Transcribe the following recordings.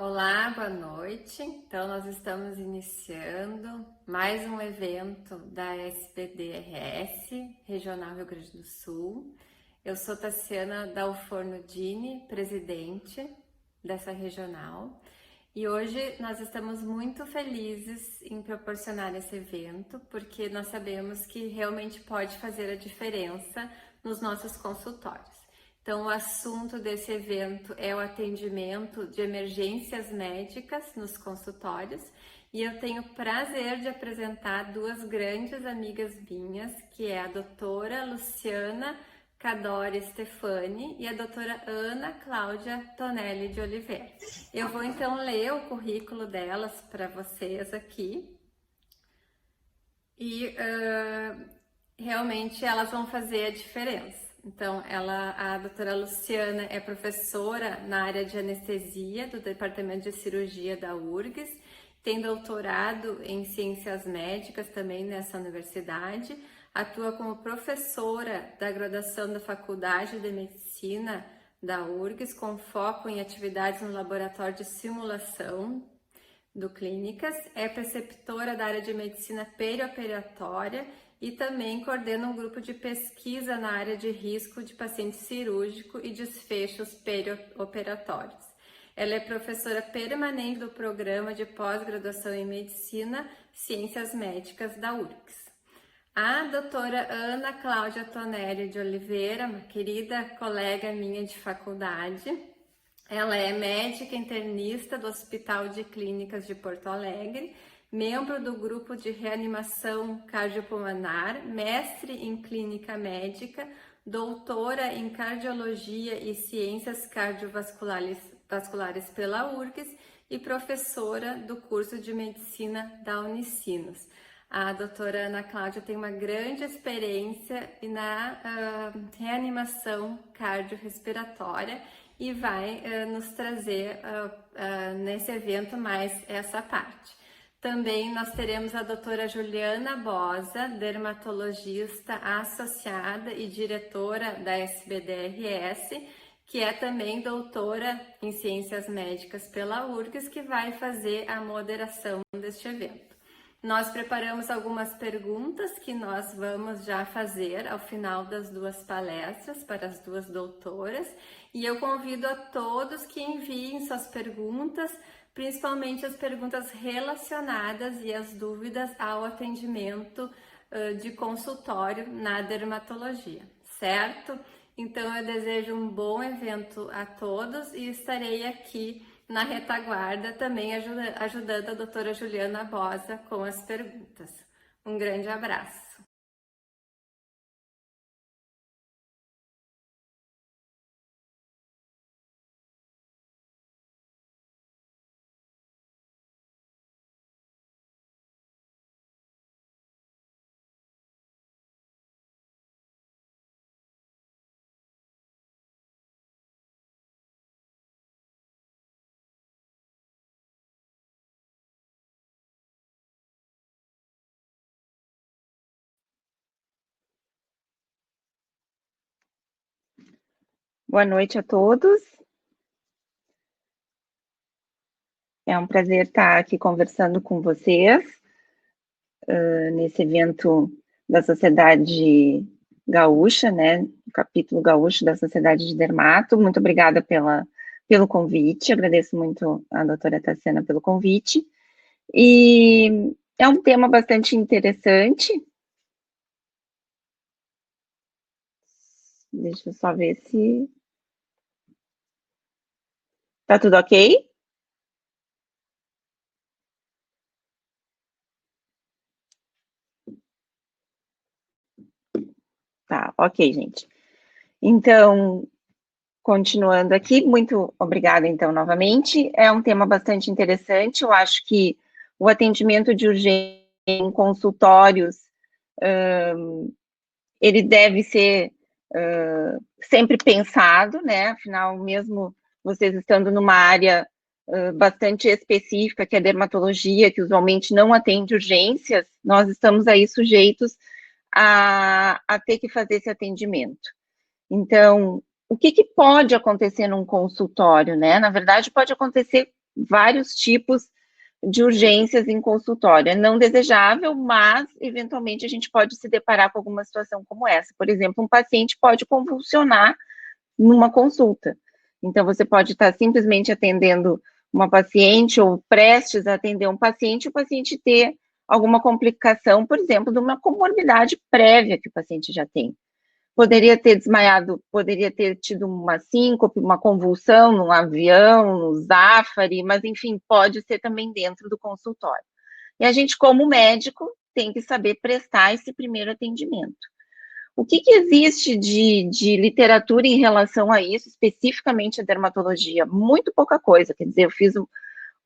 Olá, boa noite. Então, nós estamos iniciando mais um evento da SBDRS, Regional Rio Grande do Sul. Eu sou Tassiana Dalforno Dini, presidente dessa regional, e hoje nós estamos muito felizes em proporcionar esse evento, porque nós sabemos que realmente pode fazer a diferença nos nossos consultórios. Então, o assunto desse evento é o atendimento de emergências médicas nos consultórios e eu tenho o prazer de apresentar duas grandes amigas minhas, que é a doutora Luciana Cadore Stefani e a doutora Ana Cláudia Tonelli de Oliveira. Eu vou então ler o currículo delas para vocês aqui e realmente elas vão fazer a diferença. Então, a doutora Luciana é professora na área de anestesia do Departamento de Cirurgia da URGS, tem doutorado em Ciências Médicas também nessa universidade, atua como professora da graduação da Faculdade de Medicina da URGS, com foco em atividades no laboratório de simulação do Clínicas, é preceptora da área de medicina perioperatória e também coordena um grupo de pesquisa na área de risco de paciente cirúrgico e desfechos perioperatórios. Ela é professora permanente do programa de pós-graduação em medicina, ciências médicas da URGS. A doutora Ana Cláudia Tonelli de Oliveira, uma querida colega minha de faculdade, ela é médica internista do Hospital de Clínicas de Porto Alegre, membro do grupo de reanimação cardiopulmonar, mestre em clínica médica, doutora em cardiologia e ciências cardiovasculares pela URGS e professora do curso de medicina da Unicinos. A doutora Ana Cláudia tem uma grande experiência na reanimação cardiorrespiratória e vai nos trazer nesse evento mais essa parte. Também nós teremos a doutora Juliana Bosa, dermatologista associada e diretora da SBDRS, que é também doutora em Ciências Médicas pela URGS, que vai fazer a moderação deste evento. Nós preparamos algumas perguntas que nós vamos já fazer ao final das duas palestras para as duas doutoras e eu convido a todos que enviem suas perguntas, principalmente as perguntas relacionadas e as dúvidas ao atendimento de consultório na dermatologia, certo? Então eu desejo um bom evento a todos e estarei aqui na retaguarda também ajudando a doutora Juliana Bosa com as perguntas. Um grande abraço. Boa noite a todos. É um prazer estar aqui conversando com vocês nesse evento da Sociedade Gaúcha, né? O capítulo gaúcho da Sociedade de Dermato. Muito obrigada pelo convite. Agradeço muito a doutora Tassiana pelo convite. E é um tema bastante interessante. Deixa eu só ver se tá tudo ok. Tá, ok, gente. Então, continuando aqui, muito obrigada, então, novamente. É um tema bastante interessante. Eu acho que o atendimento de urgência em consultórios, ele deve ser sempre pensado, né? Afinal, mesmo vocês estando numa área bastante específica, que é a dermatologia, que usualmente não atende urgências, nós estamos aí sujeitos a ter que fazer esse atendimento. Então, o que pode acontecer num consultório, né? Na verdade, pode acontecer vários tipos de urgências em consultório. É não desejável, mas eventualmente a gente pode se deparar com alguma situação como essa. Por exemplo, um paciente pode convulsionar numa consulta. Então, você pode estar simplesmente atendendo uma paciente ou prestes a atender um paciente, e o paciente ter alguma complicação, por exemplo, de uma comorbidade prévia que o paciente já tem. Poderia ter desmaiado, poderia ter tido uma síncope, uma convulsão no avião, no Zafari, mas enfim, pode ser também dentro do consultório. E a gente, como médico, tem que saber prestar esse primeiro atendimento. O que existe de literatura em relação a isso, especificamente a dermatologia? Muito pouca coisa, quer dizer, eu fiz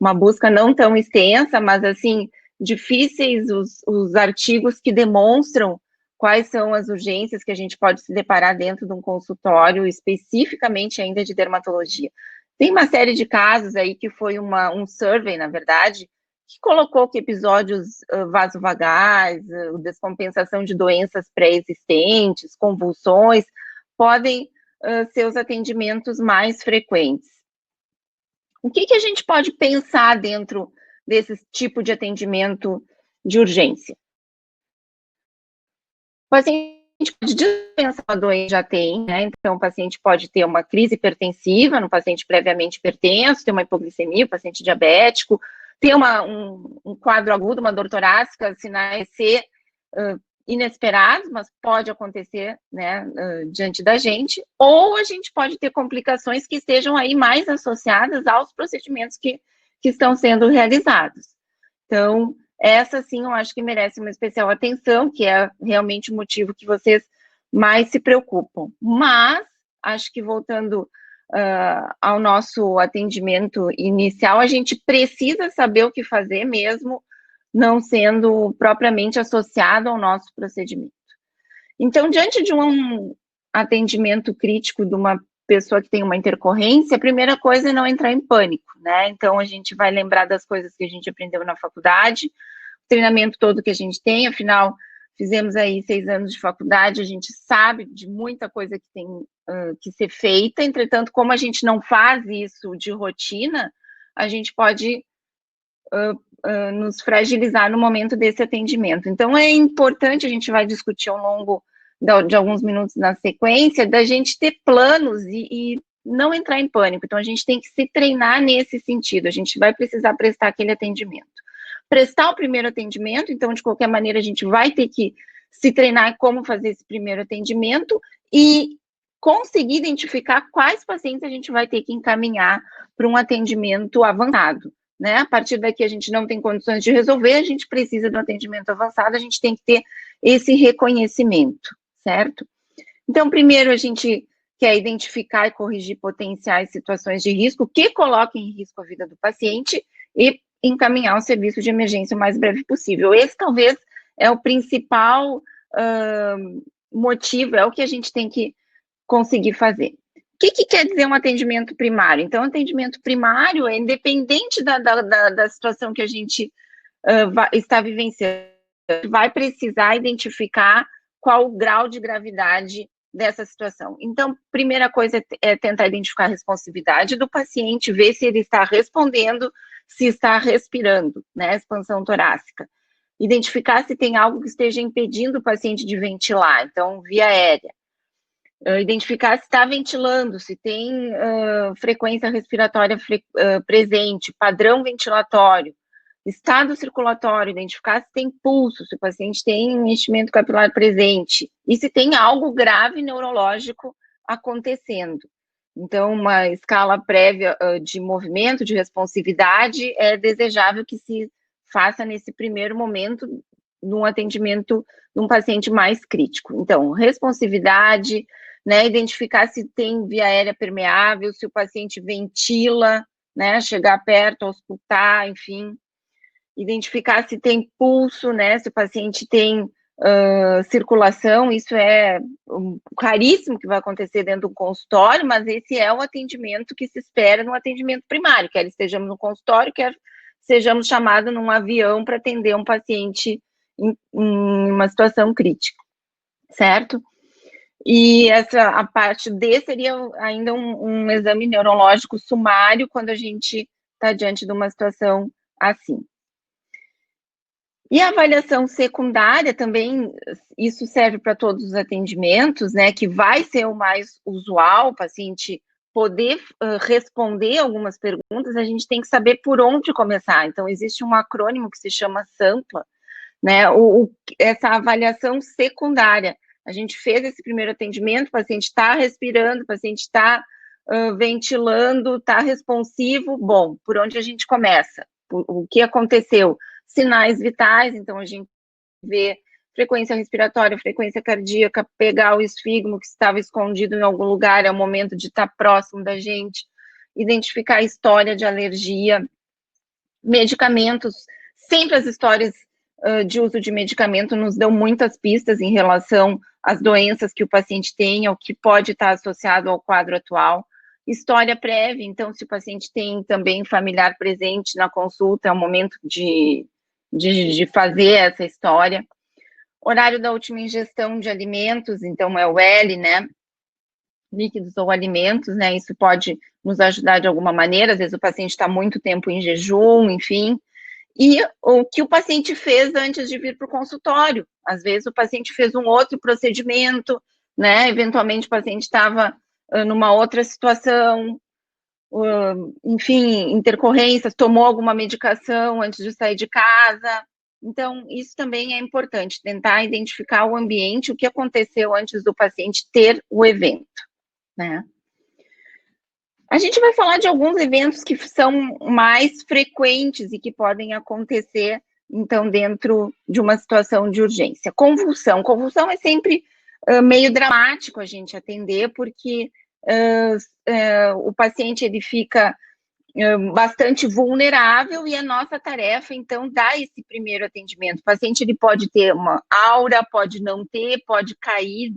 uma busca não tão extensa, mas assim, difíceis os artigos que demonstram quais são as urgências que a gente pode se deparar dentro de um consultório, especificamente ainda de dermatologia. Tem uma série de casos aí que foi um survey, na verdade, que colocou que episódios vasovagais, descompensação de doenças pré-existentes, convulsões, podem ser os atendimentos mais frequentes. O que a gente pode pensar dentro desse tipo de atendimento de urgência? O paciente pode dispensar a doença já tem, né? Então, o paciente pode ter uma crise hipertensiva no paciente previamente hipertenso, ter uma hipoglicemia, paciente diabético, ter um quadro agudo, uma dor torácica, sinais ser inesperados, mas pode acontecer, né, diante da gente, ou a gente pode ter complicações que estejam aí mais associadas aos procedimentos que estão sendo realizados. Então, essa sim eu acho que merece uma especial atenção, que é realmente o motivo que vocês mais se preocupam. Mas, acho que voltando ao nosso atendimento inicial, a gente precisa saber o que fazer mesmo, não sendo propriamente associado ao nosso procedimento. Então, diante de um atendimento crítico de uma pessoa que tem uma intercorrência, a primeira coisa é não entrar em pânico, né? Então, a gente vai lembrar das coisas que a gente aprendeu na faculdade, o treinamento todo que a gente tem, afinal, fizemos aí 6 anos de faculdade, a gente sabe de muita coisa que tem que ser feita, entretanto, como a gente não faz isso de rotina, a gente pode nos fragilizar no momento desse atendimento. Então, é importante, a gente vai discutir ao longo de alguns minutos na sequência, da gente ter planos e não entrar em pânico. Então, a gente tem que se treinar nesse sentido, a gente vai precisar prestar aquele atendimento. Prestar o primeiro atendimento, então, de qualquer maneira, a gente vai ter que se treinar como fazer esse primeiro atendimento e conseguir identificar quais pacientes a gente vai ter que encaminhar para um atendimento avançado, né? A partir daqui a gente não tem condições de resolver, a gente precisa de um atendimento avançado, a gente tem que ter esse reconhecimento, certo? Então, primeiro a gente quer identificar e corrigir potenciais situações de risco que coloquem em risco a vida do paciente e encaminhar um serviço de emergência o mais breve possível. Esse talvez é o principal motivo, é o que a gente tem que conseguir fazer. O que quer dizer um atendimento primário? Então, atendimento primário é independente da situação que a gente está vivenciando, vai precisar identificar qual o grau de gravidade dessa situação. Então, primeira coisa é tentar identificar a responsividade do paciente, ver se ele está respondendo, se está respirando, né, expansão torácica. Identificar se tem algo que esteja impedindo o paciente de ventilar, então, via aérea. Identificar se está ventilando, se tem frequência respiratória presente, padrão ventilatório, estado circulatório, identificar se tem pulso, se o paciente tem enchimento capilar presente, e se tem algo grave neurológico acontecendo. Então, uma escala prévia de movimento, de responsividade, é desejável que se faça nesse primeiro momento, num atendimento de um paciente mais crítico. Então, responsividade, né, identificar se tem via aérea permeável, se o paciente ventila, né, chegar perto, auscultar, enfim. Identificar se tem pulso, né, se o paciente tem circulação, isso é raríssimo que vai acontecer dentro do consultório, mas esse é o atendimento que se espera no atendimento primário, quer estejamos no consultório, quer sejamos chamados num avião para atender um paciente em uma situação crítica, certo? E a parte D seria ainda um exame neurológico sumário, quando a gente está diante de uma situação assim. E a avaliação secundária também, isso serve para todos os atendimentos, né, que vai ser o mais usual, o paciente poder responder algumas perguntas, a gente tem que saber por onde começar. Então, existe um acrônimo que se chama SAMPLA, né, essa avaliação secundária. A gente fez esse primeiro atendimento, o paciente está respirando, o paciente está ventilando, está responsivo, bom, por onde a gente começa? O que aconteceu? Sinais vitais, então a gente vê frequência respiratória, frequência cardíaca, pegar o esfígmo que estava escondido em algum lugar, é o momento de estar próximo da gente, identificar a história de alergia, medicamentos, sempre as histórias de uso de medicamento nos dão muitas pistas em relação às doenças que o paciente tem, ou que pode estar associado ao quadro atual. História prévia, então, se o paciente tem também familiar presente na consulta, é o momento de fazer essa história. Horário da última ingestão de alimentos, então é o L, né? Líquidos ou alimentos, né? Isso pode nos ajudar de alguma maneira, às vezes o paciente está muito tempo em jejum, enfim. E o que o paciente fez antes de vir para o consultório. Às vezes o paciente fez um outro procedimento, né? Eventualmente o paciente estava numa outra situação, enfim, intercorrências, tomou alguma medicação antes de sair de casa. Então, isso também é importante, tentar identificar o ambiente, o que aconteceu antes do paciente ter o evento, né? A gente vai falar de alguns eventos que são mais frequentes e que podem acontecer, então, dentro de uma situação de urgência. Convulsão. Convulsão é sempre meio dramático a gente atender, porque o paciente ele fica bastante vulnerável e a nossa tarefa, então, dar esse primeiro atendimento. O paciente ele pode ter uma aura, pode não ter, pode cair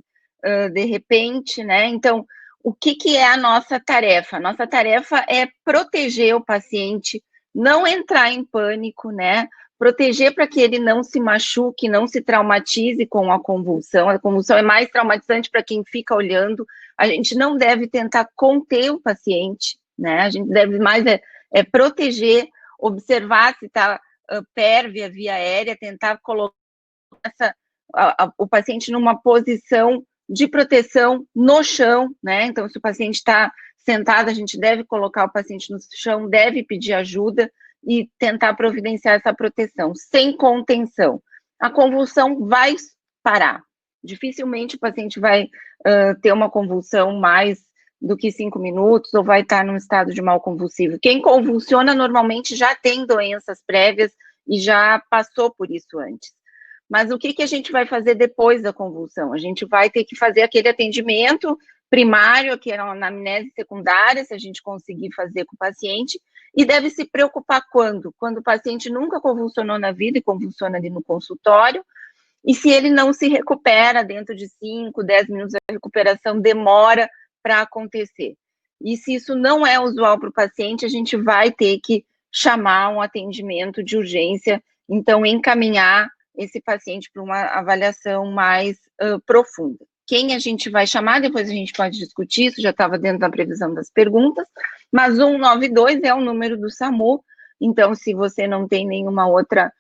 de repente, né? Então, o que é a nossa tarefa? A nossa tarefa é proteger o paciente, não entrar em pânico, né? Proteger para que ele não se machuque, não se traumatize com a convulsão. A convulsão é mais traumatizante para quem fica olhando. A gente não deve tentar conter o paciente, né? A gente deve mais proteger, observar se está pérvia, via aérea, tentar colocar o paciente numa posição de proteção no chão, né? Então, se o paciente está sentado, a gente deve colocar o paciente no chão, deve pedir ajuda e tentar providenciar essa proteção, sem contenção. A convulsão vai parar. Dificilmente o paciente vai ter uma convulsão mais do que 5 minutos ou vai estar num estado de mal convulsivo. Quem convulsiona normalmente já tem doenças prévias e já passou por isso antes. Mas o que a gente vai fazer depois da convulsão? A gente vai ter que fazer aquele atendimento primário, que é na anamnese secundária, se a gente conseguir fazer com o paciente, e deve se preocupar quando? Quando o paciente nunca convulsionou na vida e convulsiona ali no consultório, e se ele não se recupera dentro de 5, 10 minutos, a recuperação demora para acontecer. E se isso não é usual para o paciente, a gente vai ter que chamar um atendimento de urgência, então encaminhar esse paciente para uma avaliação mais profunda. Quem a gente vai chamar, depois a gente pode discutir, isso já estava dentro da previsão das perguntas, mas 192 é o número do SAMU, então se você não tem nenhuma outra,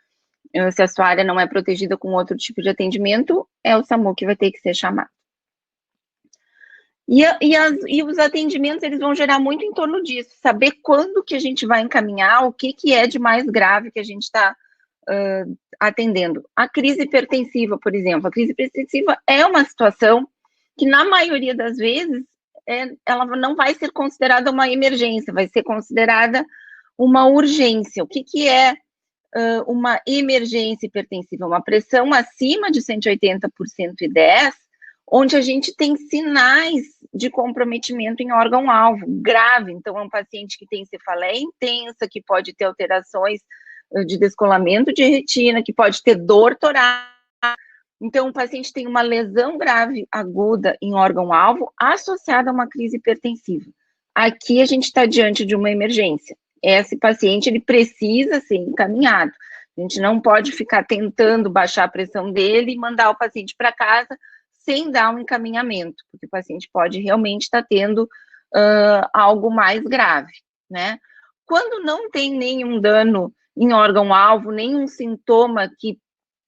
se a sua área não é protegida com outro tipo de atendimento, é o SAMU que vai ter que ser chamado. E os atendimentos, eles vão gerar muito em torno disso, saber quando que a gente vai encaminhar, o que é de mais grave que a gente está atendendo. A crise hipertensiva, por exemplo, a crise hipertensiva é uma situação que, na maioria das vezes, ela não vai ser considerada uma emergência, vai ser considerada uma urgência. O que é uma emergência hipertensiva? Uma pressão acima de 180 por 110, onde a gente tem sinais de comprometimento em órgão-alvo grave. Então, é um paciente que tem cefaleia intensa, que pode ter alterações de descolamento de retina, que pode ter dor torácica. Então, o paciente tem uma lesão grave aguda em órgão-alvo associada a uma crise hipertensiva. Aqui a gente está diante de uma emergência. Esse paciente, ele precisa ser encaminhado. A gente não pode ficar tentando baixar a pressão dele e mandar o paciente para casa sem dar um encaminhamento, porque o paciente pode realmente estar tendo algo mais grave, né? Quando não tem nenhum dano em órgão-alvo, nenhum sintoma que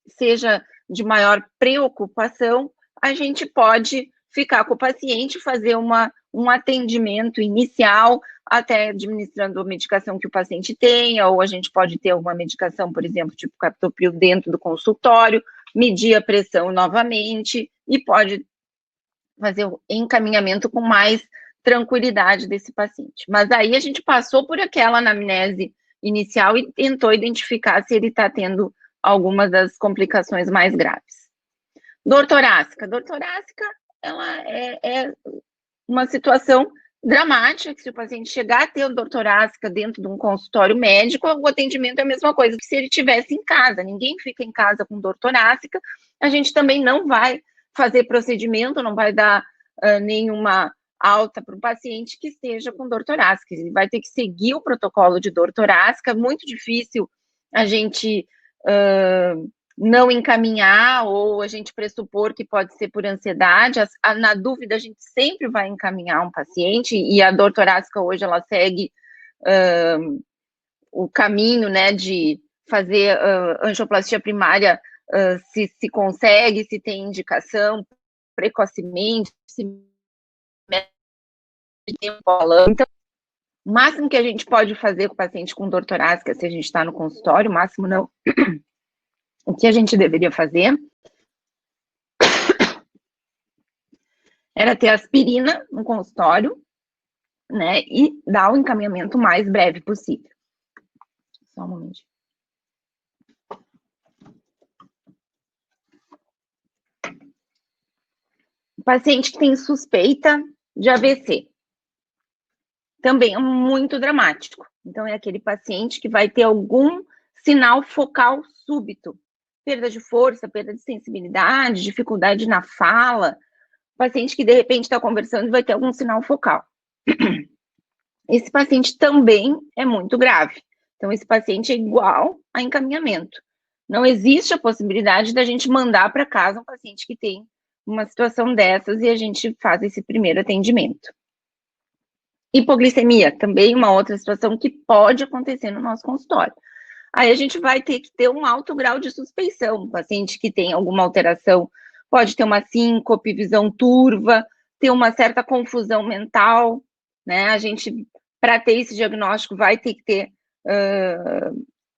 seja de maior preocupação, a gente pode ficar com o paciente, fazer um atendimento inicial, até administrando a medicação que o paciente tenha, ou a gente pode ter uma medicação, por exemplo, tipo captopril dentro do consultório, medir a pressão novamente e pode fazer o encaminhamento com mais tranquilidade desse paciente. Mas aí a gente passou por aquela anamnese inicial e tentou identificar se ele está tendo algumas das complicações mais graves. Dor torácica. Dor torácica, ela é uma situação dramática, que se o paciente chegar a ter dor torácica dentro de um consultório médico, o atendimento é a mesma coisa que se ele estivesse em casa. Ninguém fica em casa com dor torácica, a gente também não vai fazer procedimento, não vai dar nenhuma alta para o paciente que esteja com dor torácica. Ele vai ter que seguir o protocolo de dor torácica, muito difícil a gente não encaminhar ou a gente pressupor que pode ser por ansiedade. Na dúvida, a gente sempre vai encaminhar um paciente, e a dor torácica hoje, ela segue o caminho, né, de fazer angioplastia primária, se consegue, se tem indicação, precocemente, se tempo falando. Então, o máximo que a gente pode fazer com o paciente com dor torácica, se a gente está no consultório, o máximo não. O que a gente deveria fazer era ter aspirina no consultório, né, e dar o encaminhamento mais breve possível. Só um momento. O paciente que tem suspeita de AVC também é muito dramático. Então, é aquele paciente que vai ter algum sinal focal súbito, perda de força, perda de sensibilidade, dificuldade na fala, paciente que de repente está conversando e vai ter algum sinal focal. Esse paciente também é muito grave. Então, esse paciente é igual a encaminhamento. Não existe a possibilidade da gente mandar para casa um paciente que tem uma situação dessas e a gente faz esse primeiro atendimento. Hipoglicemia, também uma outra situação que pode acontecer no nosso consultório. Aí a gente vai ter que ter um alto grau de suspeição. O paciente que tem alguma alteração pode ter uma síncope, visão turva, ter uma certa confusão mental, né? A gente, para ter esse diagnóstico, vai ter que ter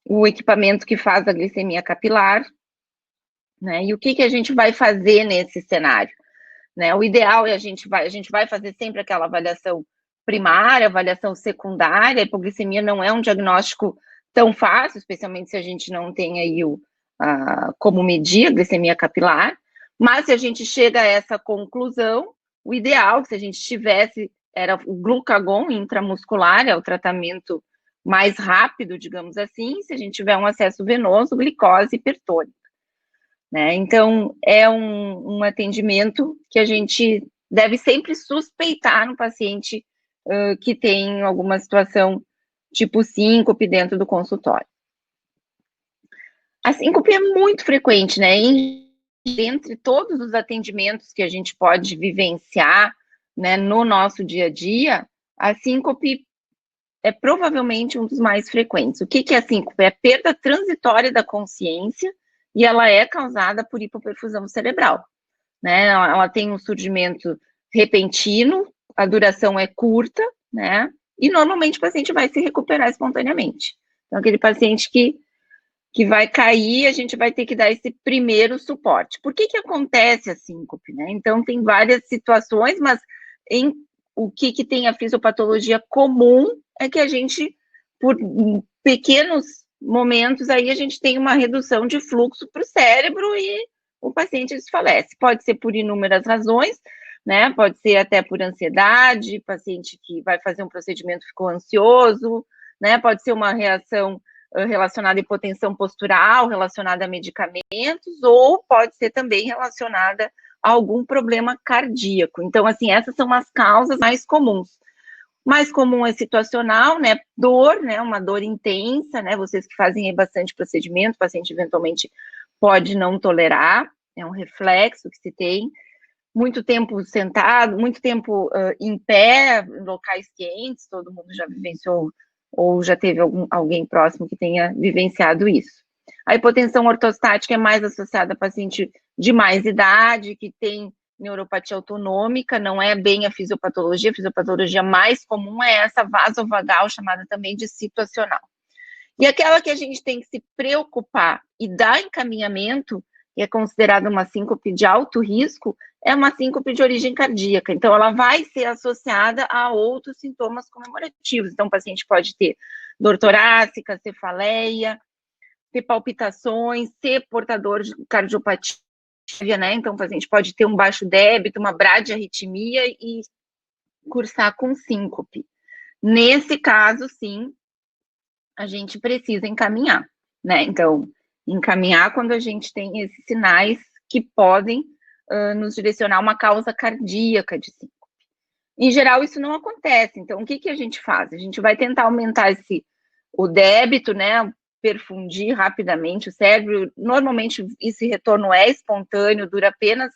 o equipamento que faz a glicemia capilar, né? E o que a gente vai fazer nesse cenário? Né? O ideal é a gente vai fazer sempre aquela avaliação primária, avaliação secundária. A hipoglicemia não é um diagnóstico tão fácil, especialmente se a gente não tem aí como medir a glicemia capilar, mas se a gente chega a essa conclusão, o ideal, se a gente tivesse, era o glucagon intramuscular, é o tratamento mais rápido, digamos assim, se a gente tiver um acesso venoso, glicose hipertônica. Né? Então, é um atendimento que a gente deve sempre suspeitar no paciente que tem alguma situação tipo síncope dentro do consultório. A síncope é muito frequente, né? Entre todos os atendimentos que a gente pode vivenciar, né, no nosso dia a dia, a síncope é provavelmente um dos mais frequentes. O que é a síncope? É a perda transitória da consciência e ela é causada por hipoperfusão cerebral, né? Ela tem um surgimento repentino, a duração é curta, né? E normalmente o paciente vai se recuperar espontaneamente. Então, aquele paciente que vai cair, a gente vai ter que dar esse primeiro suporte. Por que acontece a síncope, né? Então, tem várias situações, mas o que tem a fisiopatologia comum é que a gente, por pequenos momentos, aí a gente tem uma redução de fluxo para o cérebro e o paciente desfalece. Pode ser por inúmeras razões, né? Pode ser até por ansiedade, paciente que vai fazer um procedimento ficou ansioso, né? Pode ser uma reação relacionada à hipotensão postural, relacionada a medicamentos, ou pode ser também relacionada a algum problema cardíaco. Então, assim, essas são as causas mais comuns. Mais comum é situacional, né? Dor, né? Uma dor intensa, né? Vocês que fazem bastante procedimento, o paciente eventualmente pode não tolerar, é um reflexo que se tem. Muito tempo sentado, muito tempo em pé, em locais quentes, todo mundo já vivenciou ou já teve alguém próximo que tenha vivenciado isso. A hipotensão ortostática é mais associada a paciente de mais idade, que tem neuropatia autonômica, não é bem a fisiopatologia mais comum é essa vasovagal, chamada também de situacional. E aquela que a gente tem que se preocupar e dar encaminhamento, que é considerada uma síncope de alto risco, é uma síncope de origem cardíaca. Então, ela vai ser associada a outros sintomas comemorativos. Então, o paciente pode ter dor torácica, cefaleia, ter palpitações, ser portador de cardiopatia, né? Então, o paciente pode ter um baixo débito, uma bradiarritmia e cursar com síncope. Nesse caso, sim, a gente precisa encaminhar, né? Então, encaminhar quando a gente tem esses sinais que podem nos direcionar uma causa cardíaca de síncope. Em geral, isso não acontece. Então, o que a gente faz? A gente vai tentar aumentar o débito, né? Perfundir rapidamente o cérebro. Normalmente, esse retorno é espontâneo, dura apenas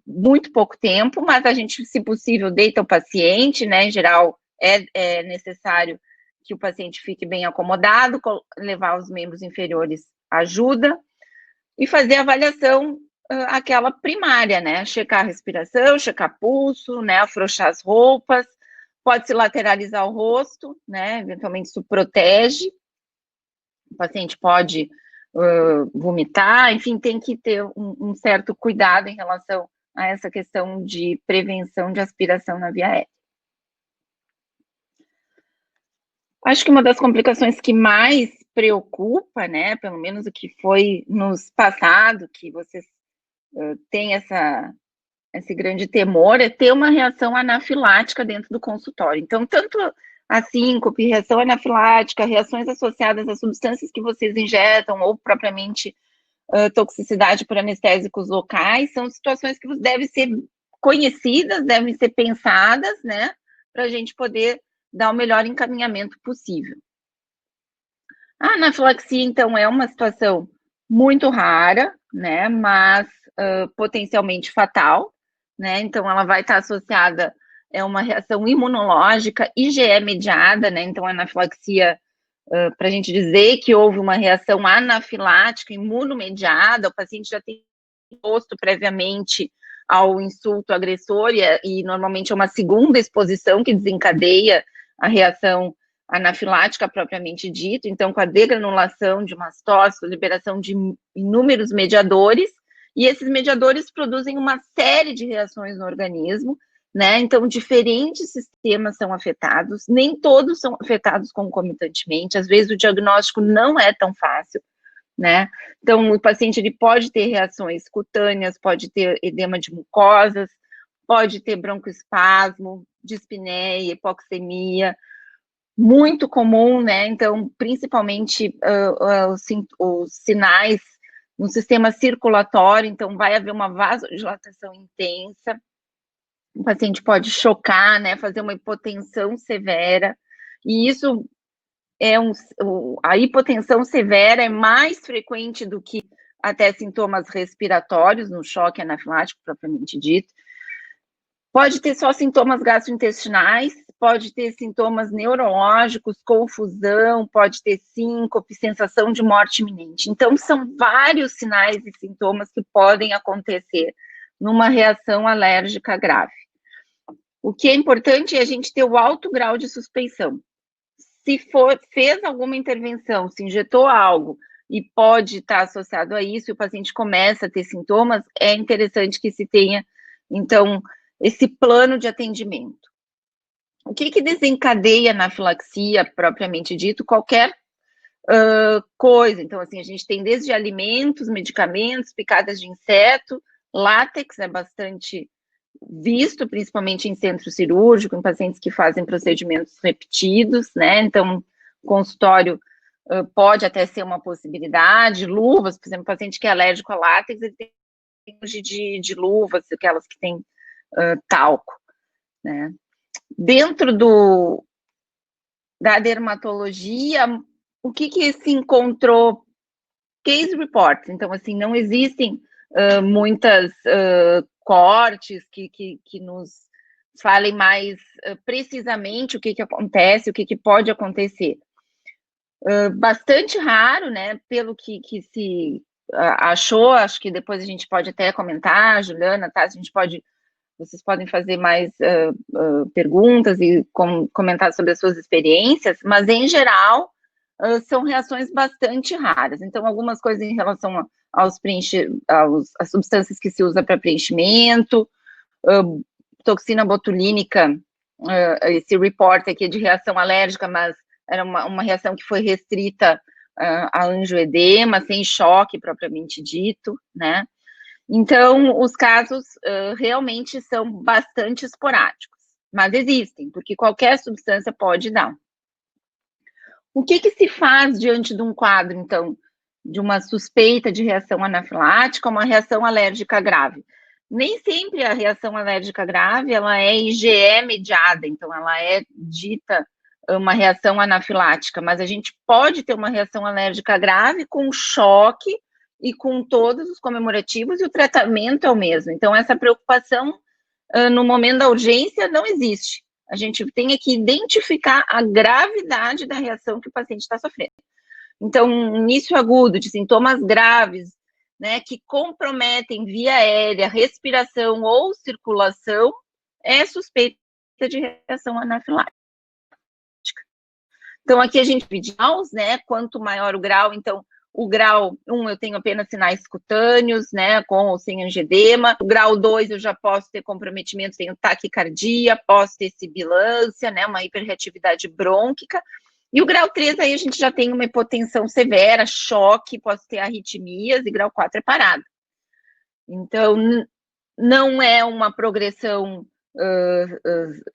muito pouco tempo, mas a gente, se possível, deita o paciente, né? Em geral, é necessário que o paciente fique bem acomodado, levar os membros inferiores ajuda, e fazer a avaliação aquela primária, né? Checar a respiração, checar pulso, né? Afrouxar as roupas, pode se lateralizar o rosto, né? Eventualmente isso protege, o paciente pode vomitar, enfim, tem que ter um certo cuidado em relação a essa questão de prevenção de aspiração na via aérea. Acho que uma das complicações que mais preocupa, né, pelo menos o que foi nos passado, que vocês têm esse grande temor, é ter uma reação anafilática dentro do consultório. Então, tanto a síncope, reação anafilática, reações associadas às substâncias que vocês injetam, ou propriamente toxicidade por anestésicos locais, são situações que devem ser conhecidas, devem ser pensadas, né, para a gente poder dar o melhor encaminhamento possível. A anafilaxia, então, é uma situação muito rara, né, mas potencialmente fatal, né, então ela vai estar associada a uma reação imunológica IgE mediada, né, então a anafilaxia, para a gente dizer que houve uma reação anafilática imunomediada, o paciente já tem exposto previamente ao insulto agressor e normalmente é uma segunda exposição que desencadeia a reação anafilática propriamente dito, então com a degranulação de mastócitos, liberação de inúmeros mediadores, e esses mediadores produzem uma série de reações no organismo, né? Então diferentes sistemas são afetados, nem todos são afetados concomitantemente, às vezes o diagnóstico não é tão fácil, né? Então o paciente ele pode ter reações cutâneas, pode ter edema de mucosas, pode ter broncoespasmo, dispneia, hipoxemia, muito comum, né? Então, principalmente os sinais no sistema circulatório, então vai haver uma vasodilatação intensa, o paciente pode chocar, né? Fazer uma hipotensão severa, e isso a hipotensão severa é mais frequente do que até sintomas respiratórios, no choque anafilático propriamente dito. Pode ter só sintomas gastrointestinais, pode ter sintomas neurológicos, confusão, pode ter síncope, sensação de morte iminente. Então, são vários sinais e sintomas que podem acontecer numa reação alérgica grave. O que é importante é a gente ter o alto grau de suspeição. Se fez alguma intervenção, se injetou algo e pode estar associado a isso, e o paciente começa a ter sintomas, é interessante que se tenha, então, esse plano de atendimento. O que desencadeia a anafilaxia, propriamente dito? Qualquer coisa. Então, assim, a gente tem desde alimentos, medicamentos, picadas de inseto, látex é bastante visto, principalmente em centro cirúrgico, em pacientes que fazem procedimentos repetidos, né? Então, consultório pode até ser uma possibilidade, luvas, por exemplo, paciente que é alérgico a látex, ele tem de luvas, aquelas que tem talco, né? Dentro da dermatologia, o que se encontrou? Case reports, então, assim, não existem muitas cortes que nos fale mais precisamente o que acontece, o que pode acontecer. Bastante raro, né, pelo que se achou, acho que depois a gente pode até comentar, Juliana, tá? Vocês podem fazer mais perguntas e comentar sobre as suas experiências, mas em geral são reações bastante raras. Então, algumas coisas em relação às substâncias que se usa para preenchimento, toxina botulínica, esse report aqui de reação alérgica, mas era uma reação que foi restrita a angioedema, sem choque propriamente dito, né? Então, os casos realmente são bastante esporádicos, mas existem, porque qualquer substância pode dar. O que se faz diante de um quadro, então, de uma suspeita de reação anafilática ou uma reação alérgica grave? Nem sempre a reação alérgica grave, ela é IgE mediada, então ela é dita uma reação anafilática, mas a gente pode ter uma reação alérgica grave com choque e com todos os comemorativos e o tratamento é o mesmo. Então, essa preocupação no momento da urgência não existe. A gente tem que identificar a gravidade da reação que o paciente está sofrendo. Então, início agudo de sintomas graves, né, que comprometem via aérea, respiração ou circulação, é suspeita de reação anafilática. Então, aqui a gente divide graus, né, quanto maior o grau, então, o grau 1 eu tenho apenas sinais cutâneos, né, com ou sem angedema. O grau 2 eu já posso ter comprometimento, tenho taquicardia, posso ter sibilância, né, uma hiperreatividade brônquica. E o grau 3 aí a gente já tem uma hipotensão severa, choque, posso ter arritmias, e grau 4 é parada. Então, não é uma progressão,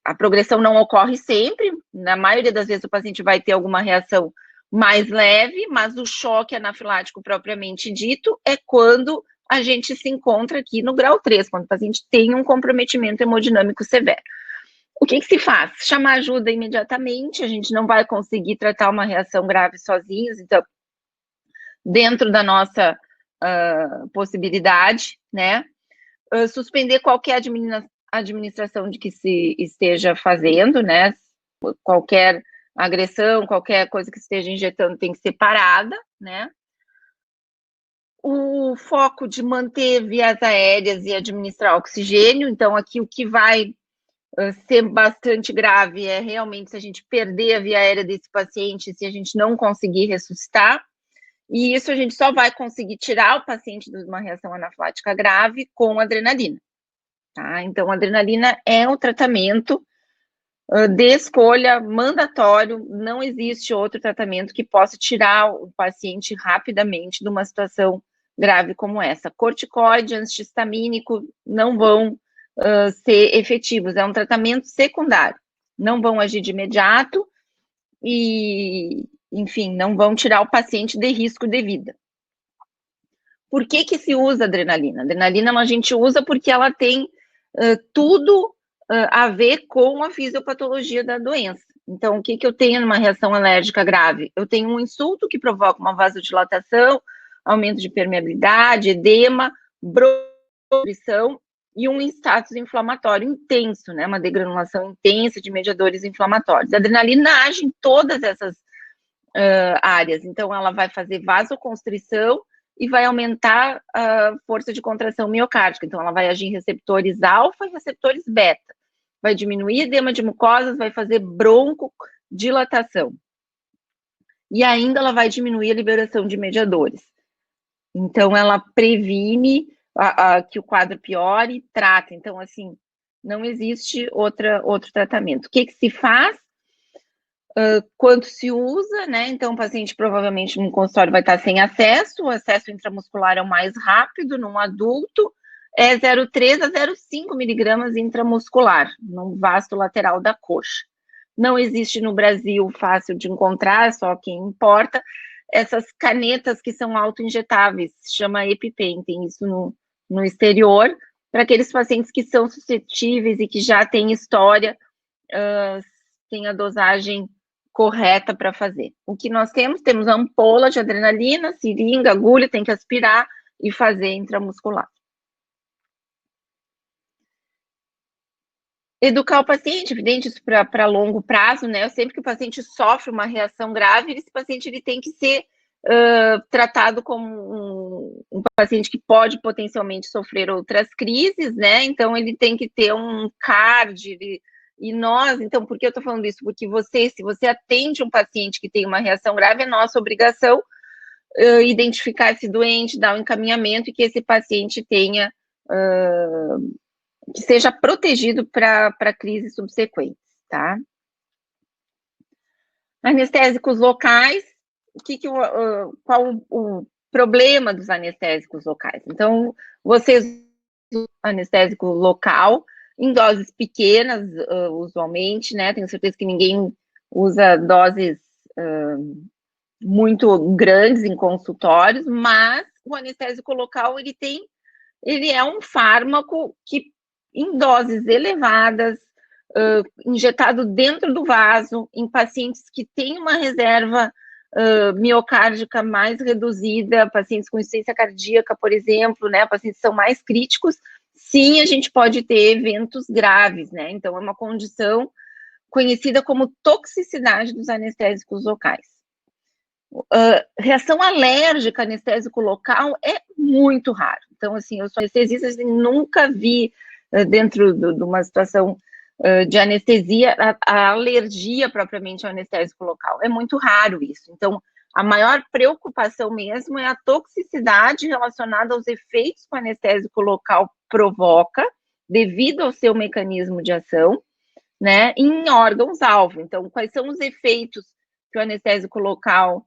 a progressão não ocorre sempre, na maioria das vezes o paciente vai ter alguma reação mais leve, mas o choque anafilático propriamente dito é quando a gente se encontra aqui no grau 3, quando o paciente tem um comprometimento hemodinâmico severo. O que se faz? Chamar ajuda imediatamente, a gente não vai conseguir tratar uma reação grave sozinhos, então, dentro da nossa possibilidade, né, suspender qualquer administração de que se esteja fazendo, né, qualquer agressão, qualquer coisa que esteja injetando tem que ser parada, né. O foco de manter vias aéreas e administrar oxigênio, então aqui o que vai ser bastante grave é realmente se a gente perder a via aérea desse paciente, se a gente não conseguir ressuscitar, e isso a gente só vai conseguir tirar o paciente de uma reação anafilática grave com adrenalina, tá? Então, a adrenalina é um tratamento de escolha mandatório, não existe outro tratamento que possa tirar o paciente rapidamente de uma situação grave como essa. Corticoide, antihistamínico não vão ser efetivos, é um tratamento secundário, não vão agir de imediato e, enfim, não vão tirar o paciente de risco de vida. Por que se usa adrenalina? Adrenalina a gente usa porque ela tem tudo a ver com a fisiopatologia da doença. Então, o que eu tenho numa reação alérgica grave? Eu tenho um insulto que provoca uma vasodilatação, aumento de permeabilidade, edema, broxição e um status inflamatório intenso, né? Uma degranulação intensa de mediadores inflamatórios. A adrenalina age em todas essas áreas, então ela vai fazer vasoconstrição e vai aumentar a força de contração miocárdica, então ela vai agir em receptores alfa e receptores beta, vai diminuir edema de mucosas, vai fazer broncodilatação, e ainda ela vai diminuir a liberação de mediadores. Então, ela previne que o quadro piore e trata. Então, assim, não existe outro tratamento. O que se faz? Quanto se usa, né? Então, o paciente provavelmente no consultório vai estar sem acesso, o acesso intramuscular é o mais rápido, num adulto, é 0,3 a 0,5 miligramas intramuscular, num vasto lateral da coxa. Não existe no Brasil fácil de encontrar, só quem importa, essas canetas que são auto-injetáveis, se chama EpiPen, tem isso no exterior, para aqueles pacientes que são suscetíveis e que já têm história, tem a dosagem correta para fazer. O que nós temos ampola de adrenalina, seringa, agulha, tem que aspirar e fazer intramuscular. Educar o paciente, evidente, isso para longo prazo, né? Sempre que o paciente sofre uma reação grave, esse paciente ele tem que ser tratado como um paciente que pode potencialmente sofrer outras crises, né? Então, ele tem que ter um CARD, e nós, então, por que eu estou falando isso? Porque se você atende um paciente que tem uma reação grave, é nossa obrigação identificar esse doente, dar um encaminhamento e que esse paciente tenha que seja protegido para crises subsequentes, tá? Anestésicos locais, qual o problema dos anestésicos locais? Então, vocês usam anestésico local em doses pequenas, usualmente, né? Tenho certeza que ninguém usa doses muito grandes em consultórios, mas o anestésico local, ele é um fármaco que, em doses elevadas, injetado dentro do vaso, em pacientes que têm uma reserva miocárdica mais reduzida, pacientes com insuficiência cardíaca, por exemplo, né, pacientes que são mais críticos, sim, a gente pode ter eventos graves, né? Então, é uma condição conhecida como toxicidade dos anestésicos locais. Reação alérgica anestésico local é muito raro. Então, assim, eu sou anestesista, assim, nunca vi dentro de uma situação de anestesia a alergia propriamente ao anestésico local. É muito raro isso. Então, a maior preocupação mesmo é a toxicidade relacionada aos efeitos que o anestésico local provoca, devido ao seu mecanismo de ação, né, em órgãos-alvo. Então, quais são os efeitos que o anestésico local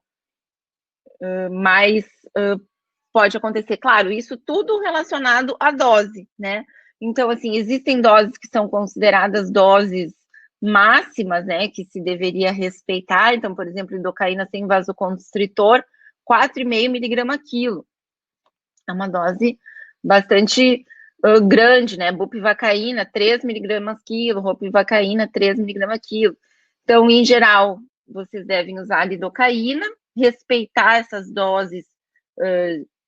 mais pode acontecer? Claro, isso tudo relacionado à dose, né? Então, assim, existem doses que são consideradas doses máximas, né, que se deveria respeitar. Então, por exemplo, lidocaína sem vasoconstritor, 4,5 miligrama quilo. É uma dose bastante grande, né? Bupivacaína, 3 miligramas quilo, ropivacaína, 3 miligramas quilo. Então, em geral, vocês devem usar a lidocaína, respeitar essas doses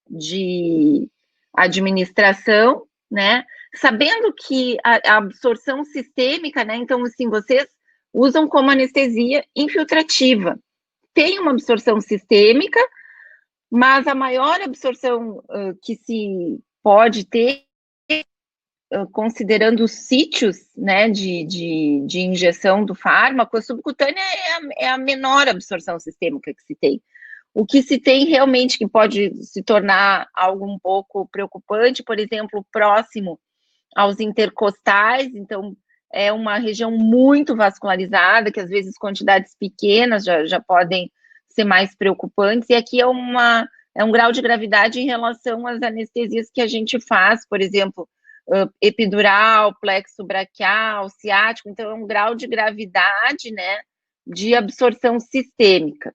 de administração, né? Sabendo que a absorção sistêmica, né? Então, assim, vocês usam como anestesia infiltrativa. Tem uma absorção sistêmica, mas a maior absorção que se pode ter, considerando os sítios, né, de injeção do fármaco, a subcutânea é a menor absorção sistêmica que se tem. O que se tem realmente que pode se tornar algo um pouco preocupante, por exemplo, próximo aos intercostais, então é uma região muito vascularizada, que às vezes quantidades pequenas já podem ser mais preocupantes, e aqui é um grau de gravidade em relação às anestesias que a gente faz, por exemplo, epidural, plexo braquial, ciático, então é um grau de gravidade, né, de absorção sistêmica.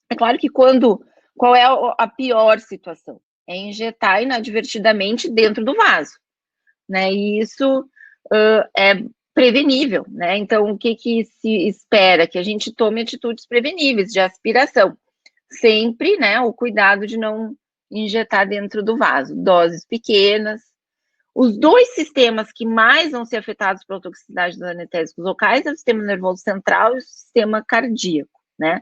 É claro que qual é a pior situação? É injetar inadvertidamente dentro do vaso, né? E isso é prevenível, né? Então, o que se espera? Que a gente tome atitudes preveníveis de aspiração. Sempre, né, o cuidado de não injetar dentro do vaso. Doses pequenas. Os dois sistemas que mais vão ser afetados pela toxicidade dos anestésicos locais é o sistema nervoso central e o sistema cardíaco, né?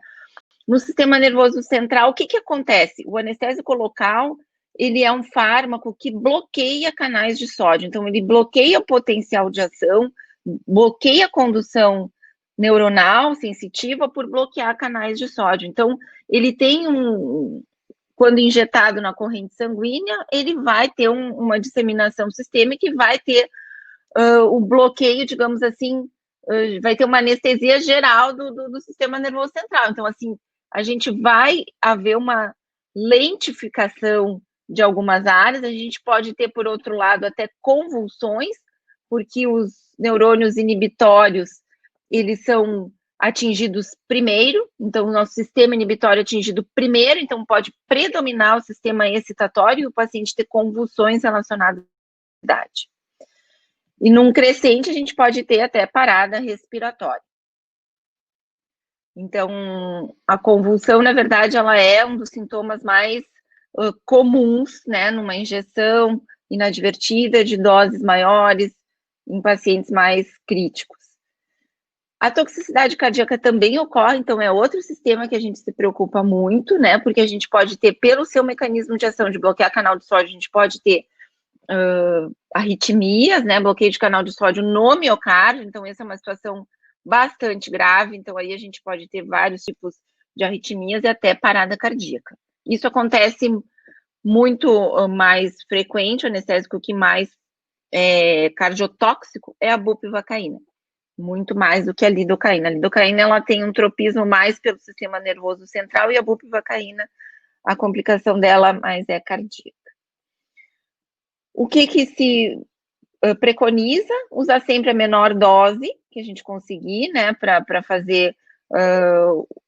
No sistema nervoso central, o que acontece? O anestésico local, ele é um fármaco que bloqueia canais de sódio, então ele bloqueia o potencial de ação, bloqueia a condução neuronal sensitiva por bloquear canais de sódio. Então, ele tem quando injetado na corrente sanguínea, ele vai ter uma disseminação sistêmica e vai ter o bloqueio, digamos assim, vai ter uma anestesia geral do sistema nervoso central. Então, assim, a gente vai haver uma lentificação de algumas áreas, a gente pode ter, por outro lado, até convulsões, porque os neurônios inibitórios, eles são atingidos primeiro, então o nosso sistema inibitório é atingido primeiro, então pode predominar o sistema excitatório e o paciente ter convulsões relacionadas à idade. E num crescente, a gente pode ter até parada respiratória. Então, a convulsão, na verdade, ela é um dos sintomas mais comuns, né, numa injeção inadvertida de doses maiores em pacientes mais críticos. A toxicidade cardíaca também ocorre, então é outro sistema que a gente se preocupa muito, né? Porque a gente pode ter, pelo seu mecanismo de ação de bloquear canal de sódio, a gente pode ter arritmias, né? Bloqueio de canal de sódio no miocárdio, então essa é uma situação bastante grave, então aí a gente pode ter vários tipos de arritmias e até parada cardíaca. Isso acontece muito mais frequente, o anestésico que mais cardiotóxico é a bupivacaína, muito mais do que a lidocaína. A lidocaína, ela tem um tropismo mais pelo sistema nervoso central, e a bupivacaína, a complicação dela mais é cardíaca. O que se preconiza? Usar sempre a menor dose que a gente conseguir, né, para fazer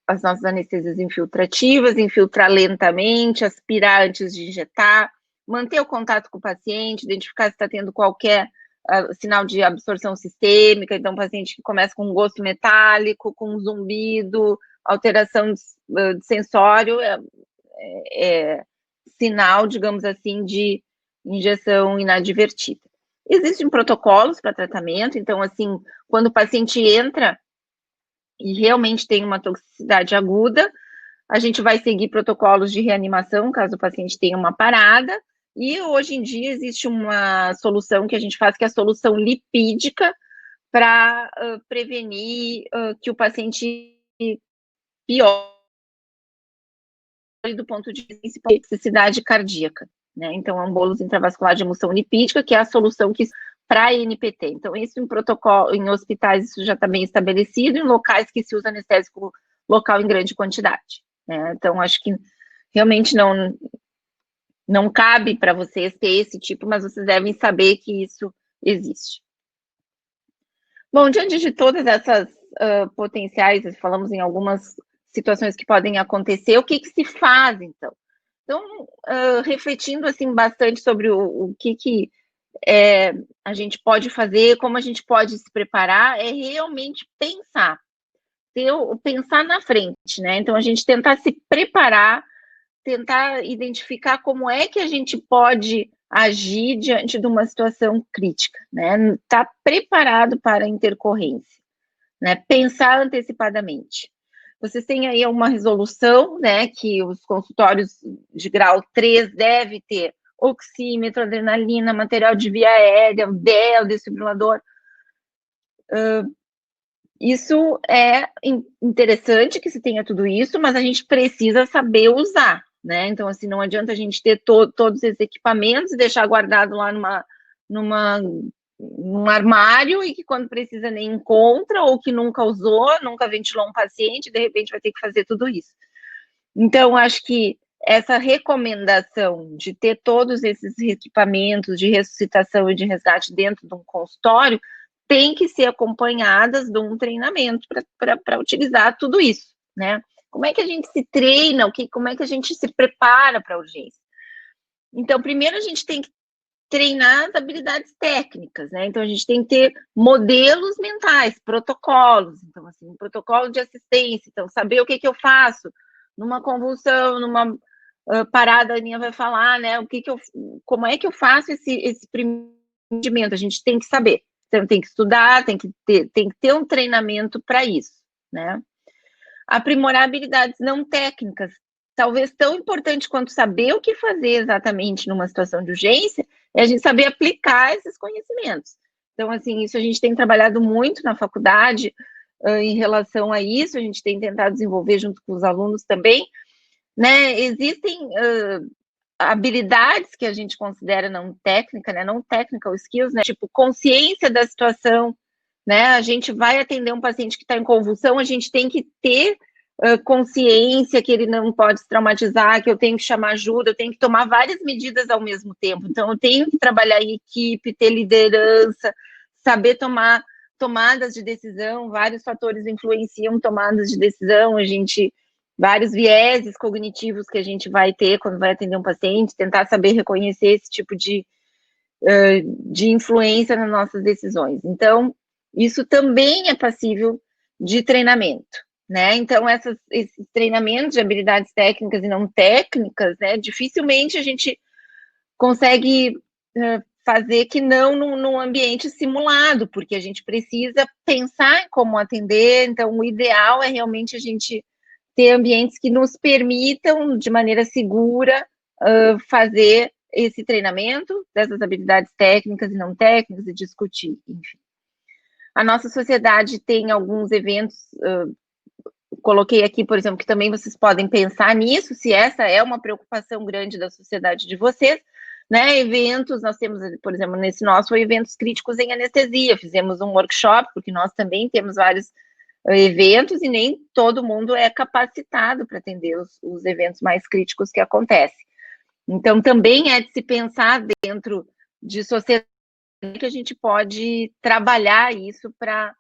as nossas anestesias infiltrativas, infiltrar lentamente, aspirar antes de injetar, manter o contato com o paciente, identificar se está tendo qualquer sinal de absorção sistêmica, então paciente que começa com um gosto metálico, com um zumbido, alteração de sensório, é sinal, digamos assim, de injeção inadvertida. Existem protocolos para tratamento, então, assim, quando o paciente entra e realmente tem uma toxicidade aguda, a gente vai seguir protocolos de reanimação, caso o paciente tenha uma parada, e hoje em dia existe uma solução que a gente faz, que é a solução lipídica, para prevenir que o paciente piore do ponto de vista de toxicidade cardíaca, né? Então, é um bolus intravascular de emulsão lipídica, que é a solução que para NPT. Então, isso em protocolo, em hospitais, isso já está bem estabelecido, em locais que se usa anestésico local em grande quantidade, né? Então, acho que realmente não cabe para vocês ter esse tipo, mas vocês devem saber que isso existe. Bom, diante de todas essas potenciais, falamos em algumas situações que podem acontecer, o que se faz, então? Então, refletindo, assim, bastante sobre o que a gente pode fazer, como a gente pode se preparar, é realmente pensar na frente, né? Então, a gente tentar se preparar, tentar identificar como é que a gente pode agir diante de uma situação crítica, né? Estar preparado para a intercorrência, né? Pensar antecipadamente. Vocês têm aí uma resolução, né, que os consultórios de grau 3 devem ter oxímetro, adrenalina, material de via aérea, DEL, desfibrilador. Isso é interessante que se tenha tudo isso, mas a gente precisa saber usar, né? Então, assim, não adianta a gente ter todos esses equipamentos e deixar guardado lá num armário e que quando precisa nem encontra, ou que nunca usou, nunca ventilou um paciente, de repente vai ter que fazer tudo isso. Então, acho que essa recomendação de ter todos esses equipamentos de ressuscitação e de resgate dentro de um consultório tem que ser acompanhadas de um treinamento para utilizar tudo isso, né? Como é que a gente se treina, como é que a gente se prepara para a urgência? Então, primeiro a gente tem que treinar as habilidades técnicas, né? Então, a gente tem que ter modelos mentais, protocolos. Então, assim, um protocolo de assistência. Então, saber o que eu faço numa convulsão, numa parada, a Aninha vai falar, né? Como é que eu faço esse primeiro? A gente tem que saber. Então, tem que estudar, tem que ter um treinamento para isso, né? Aprimorar habilidades não técnicas, talvez tão importante quanto saber o que fazer exatamente numa situação de urgência, é a gente saber aplicar esses conhecimentos. Então, assim, isso a gente tem trabalhado muito na faculdade em relação a isso, a gente tem tentado desenvolver junto com os alunos também, né? Existem habilidades que a gente considera não técnica, né? Não technical skills, né? Tipo, consciência da situação, né? A gente vai atender um paciente que está em convulsão, a gente tem que ter consciência que ele não pode se traumatizar, que eu tenho que chamar ajuda, eu tenho que tomar várias medidas ao mesmo tempo. Então, eu tenho que trabalhar em equipe, ter liderança, saber tomar tomadas de decisão, vários fatores influenciam tomadas de decisão, vários vieses cognitivos que a gente vai ter quando vai atender um paciente, tentar saber reconhecer esse tipo de influência nas nossas decisões. Então, isso também é passível de treinamento, né? Então, esses treinamentos de habilidades técnicas e não técnicas, né? Dificilmente a gente consegue fazer que não num ambiente simulado, porque a gente precisa pensar em como atender, então o ideal é realmente a gente ter ambientes que nos permitam, de maneira segura, fazer esse treinamento dessas habilidades técnicas e não técnicas e discutir, enfim. A nossa sociedade tem alguns eventos, coloquei aqui, por exemplo, que também vocês podem pensar nisso, se essa é uma preocupação grande da sociedade de vocês, né? Eventos, nós temos, por exemplo, nesse nosso, eventos críticos em anestesia, fizemos um workshop, porque nós também temos vários eventos e nem todo mundo é capacitado para atender os eventos mais críticos que acontecem. Então, também é de se pensar dentro de sociedade que a gente pode trabalhar isso para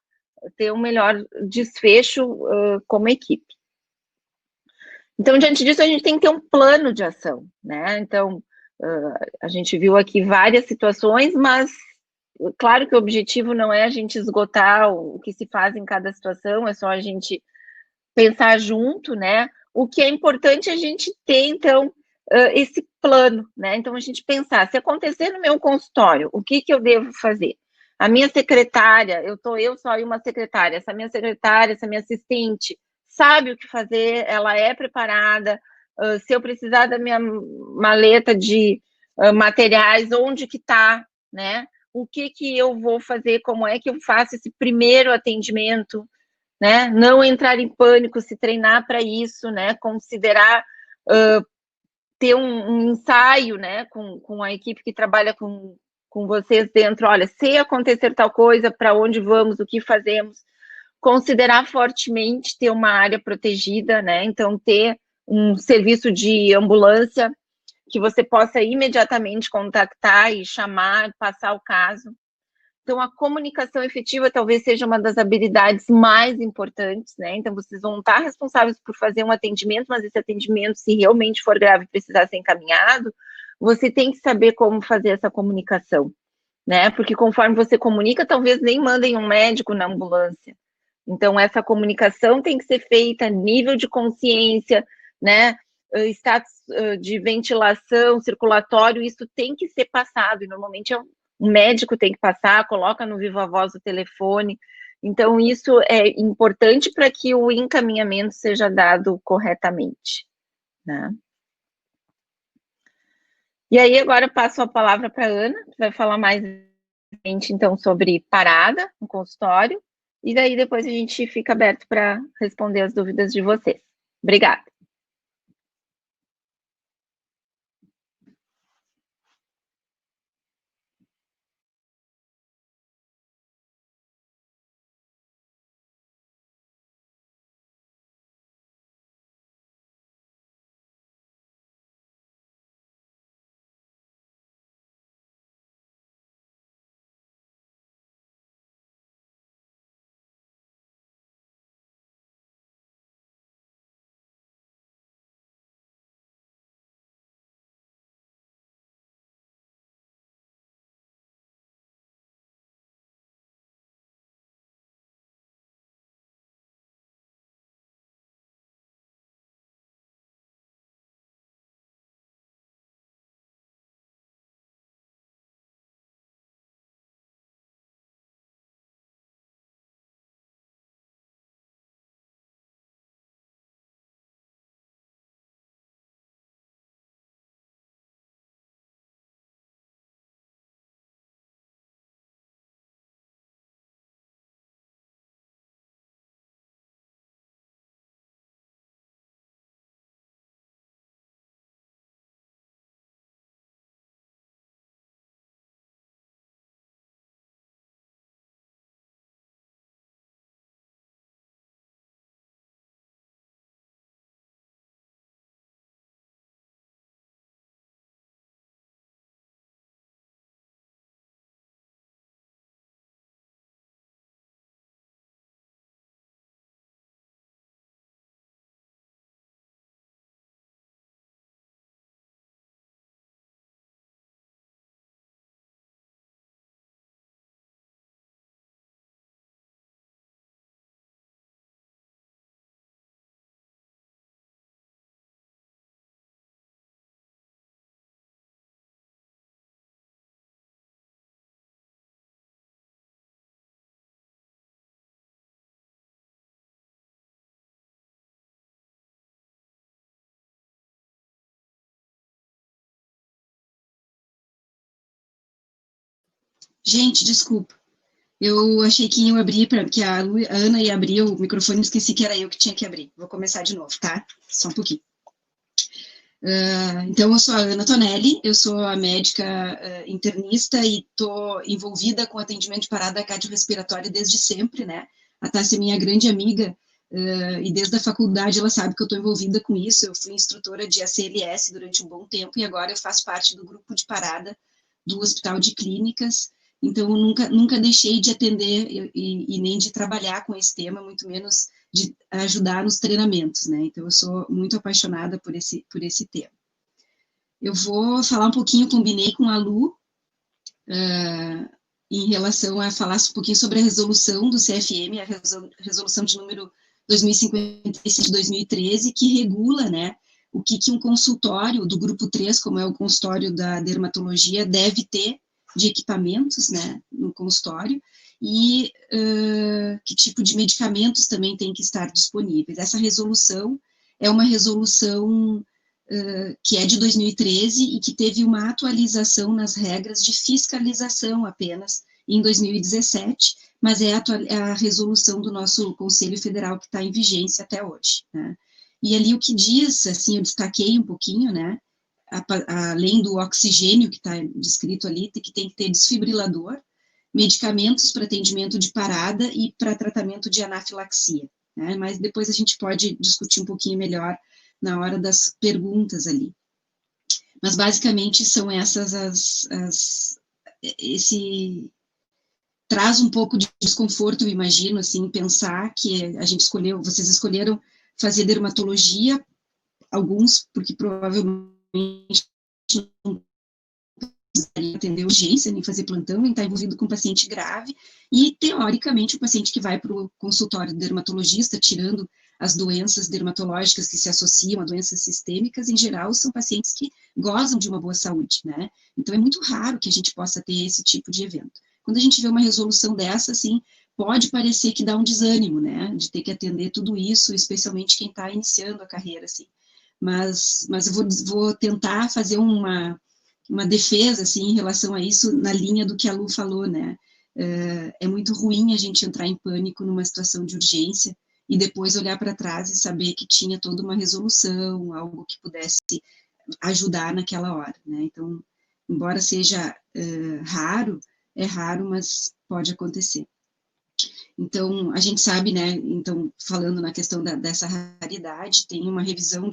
ter um melhor desfecho como equipe. Então, diante disso, a gente tem que ter um plano de ação, né? Então, a gente viu aqui várias situações, mas claro que o objetivo não é a gente esgotar o que se faz em cada situação, é só a gente pensar junto, né? O que é importante é a gente ter, então, esse plano, né? Então, a gente pensar, se acontecer no meu consultório, o que eu devo fazer? A minha secretária, eu só e uma secretária, essa minha secretária, essa minha assistente, sabe o que fazer, ela é preparada, se eu precisar da minha maleta de materiais, onde que está, né? O que eu vou fazer, como é que eu faço esse primeiro atendimento, né? Não entrar em pânico, se treinar para isso, né? Considerar ter um ensaio, né? Com a equipe que trabalha com vocês dentro. Olha, se acontecer tal coisa, para onde vamos, o que fazemos? Considerar fortemente ter uma área protegida, né? Então, ter um serviço de ambulância que você possa imediatamente contactar e chamar, passar o caso. Então, a comunicação efetiva talvez seja uma das habilidades mais importantes, né? Então, vocês vão estar responsáveis por fazer um atendimento, mas esse atendimento, se realmente for grave e precisar ser encaminhado, você tem que saber como fazer essa comunicação, né? Porque conforme você comunica, talvez nem mandem um médico na ambulância. Então, essa comunicação tem que ser feita a nível de consciência, né? Status de ventilação, circulatório, isso tem que ser passado, e normalmente um médico tem que passar, coloca no viva voz o telefone. Então, isso é importante para que o encaminhamento seja dado corretamente, né? E aí, agora passo a palavra para a Ana, que vai falar mais, então, sobre parada no consultório, e daí depois a gente fica aberto para responder as dúvidas de vocês. Obrigada. Gente, desculpa. Eu achei que iam abrir, que a Ana ia abrir o microfone, esqueci que era eu que tinha que abrir. Vou começar de novo, tá? Só um pouquinho. Então, eu sou a Ana Tonelli, eu sou a médica internista e estou envolvida com atendimento de parada cardiorrespiratória desde sempre, né? A Tássia é minha grande amiga e desde a faculdade ela sabe que eu estou envolvida com isso. Eu fui instrutora de ACLS durante um bom tempo e agora eu faço parte do grupo de parada do Hospital de Clínicas. Então, eu nunca deixei de atender e nem de trabalhar com esse tema, muito menos de ajudar nos treinamentos, né? Então, eu sou muito apaixonada por esse tema. Eu vou falar um pouquinho, combinei com a Lu, em relação a falar um pouquinho sobre a resolução do CFM, a resolução de número 2056 de 2013, que regula, né, o que um consultório do grupo 3, como é o consultório da dermatologia, deve ter de equipamentos, né, no consultório, e que tipo de medicamentos também tem que estar disponíveis. Essa resolução é uma resolução que é de 2013 e que teve uma atualização nas regras de fiscalização apenas em 2017, mas é a resolução do nosso Conselho Federal que está em vigência até hoje, né? E ali o que diz, assim, eu destaquei um pouquinho, né, além do oxigênio que está descrito ali, que tem que ter desfibrilador, medicamentos para atendimento de parada e para tratamento de anafilaxia, né? Mas depois a gente pode discutir um pouquinho melhor na hora das perguntas ali. Mas basicamente são essas esse traz um pouco de desconforto, eu imagino, assim, pensar que a gente escolheu, vocês escolheram fazer dermatologia, alguns porque provavelmente não atender urgência, nem fazer plantão, nem estar envolvido com paciente grave, e, teoricamente, o paciente que vai para o consultório do dermatologista, tirando as doenças dermatológicas que se associam a doenças sistêmicas, em geral, são pacientes que gozam de uma boa saúde, né? Então, é muito raro que a gente possa ter esse tipo de evento. Quando a gente vê uma resolução dessa, assim, pode parecer que dá um desânimo, né, de ter que atender tudo isso, especialmente quem está iniciando a carreira, assim. Mas eu vou tentar fazer uma defesa, assim, em relação a isso, na linha do que a Lu falou, né? É muito ruim a gente entrar em pânico numa situação de urgência e depois olhar para trás e saber que tinha toda uma resolução, algo que pudesse ajudar naquela hora, né? Então, embora seja raro, é raro, mas pode acontecer. Então, a gente sabe, né, então, falando na questão dessa raridade, tem uma revisão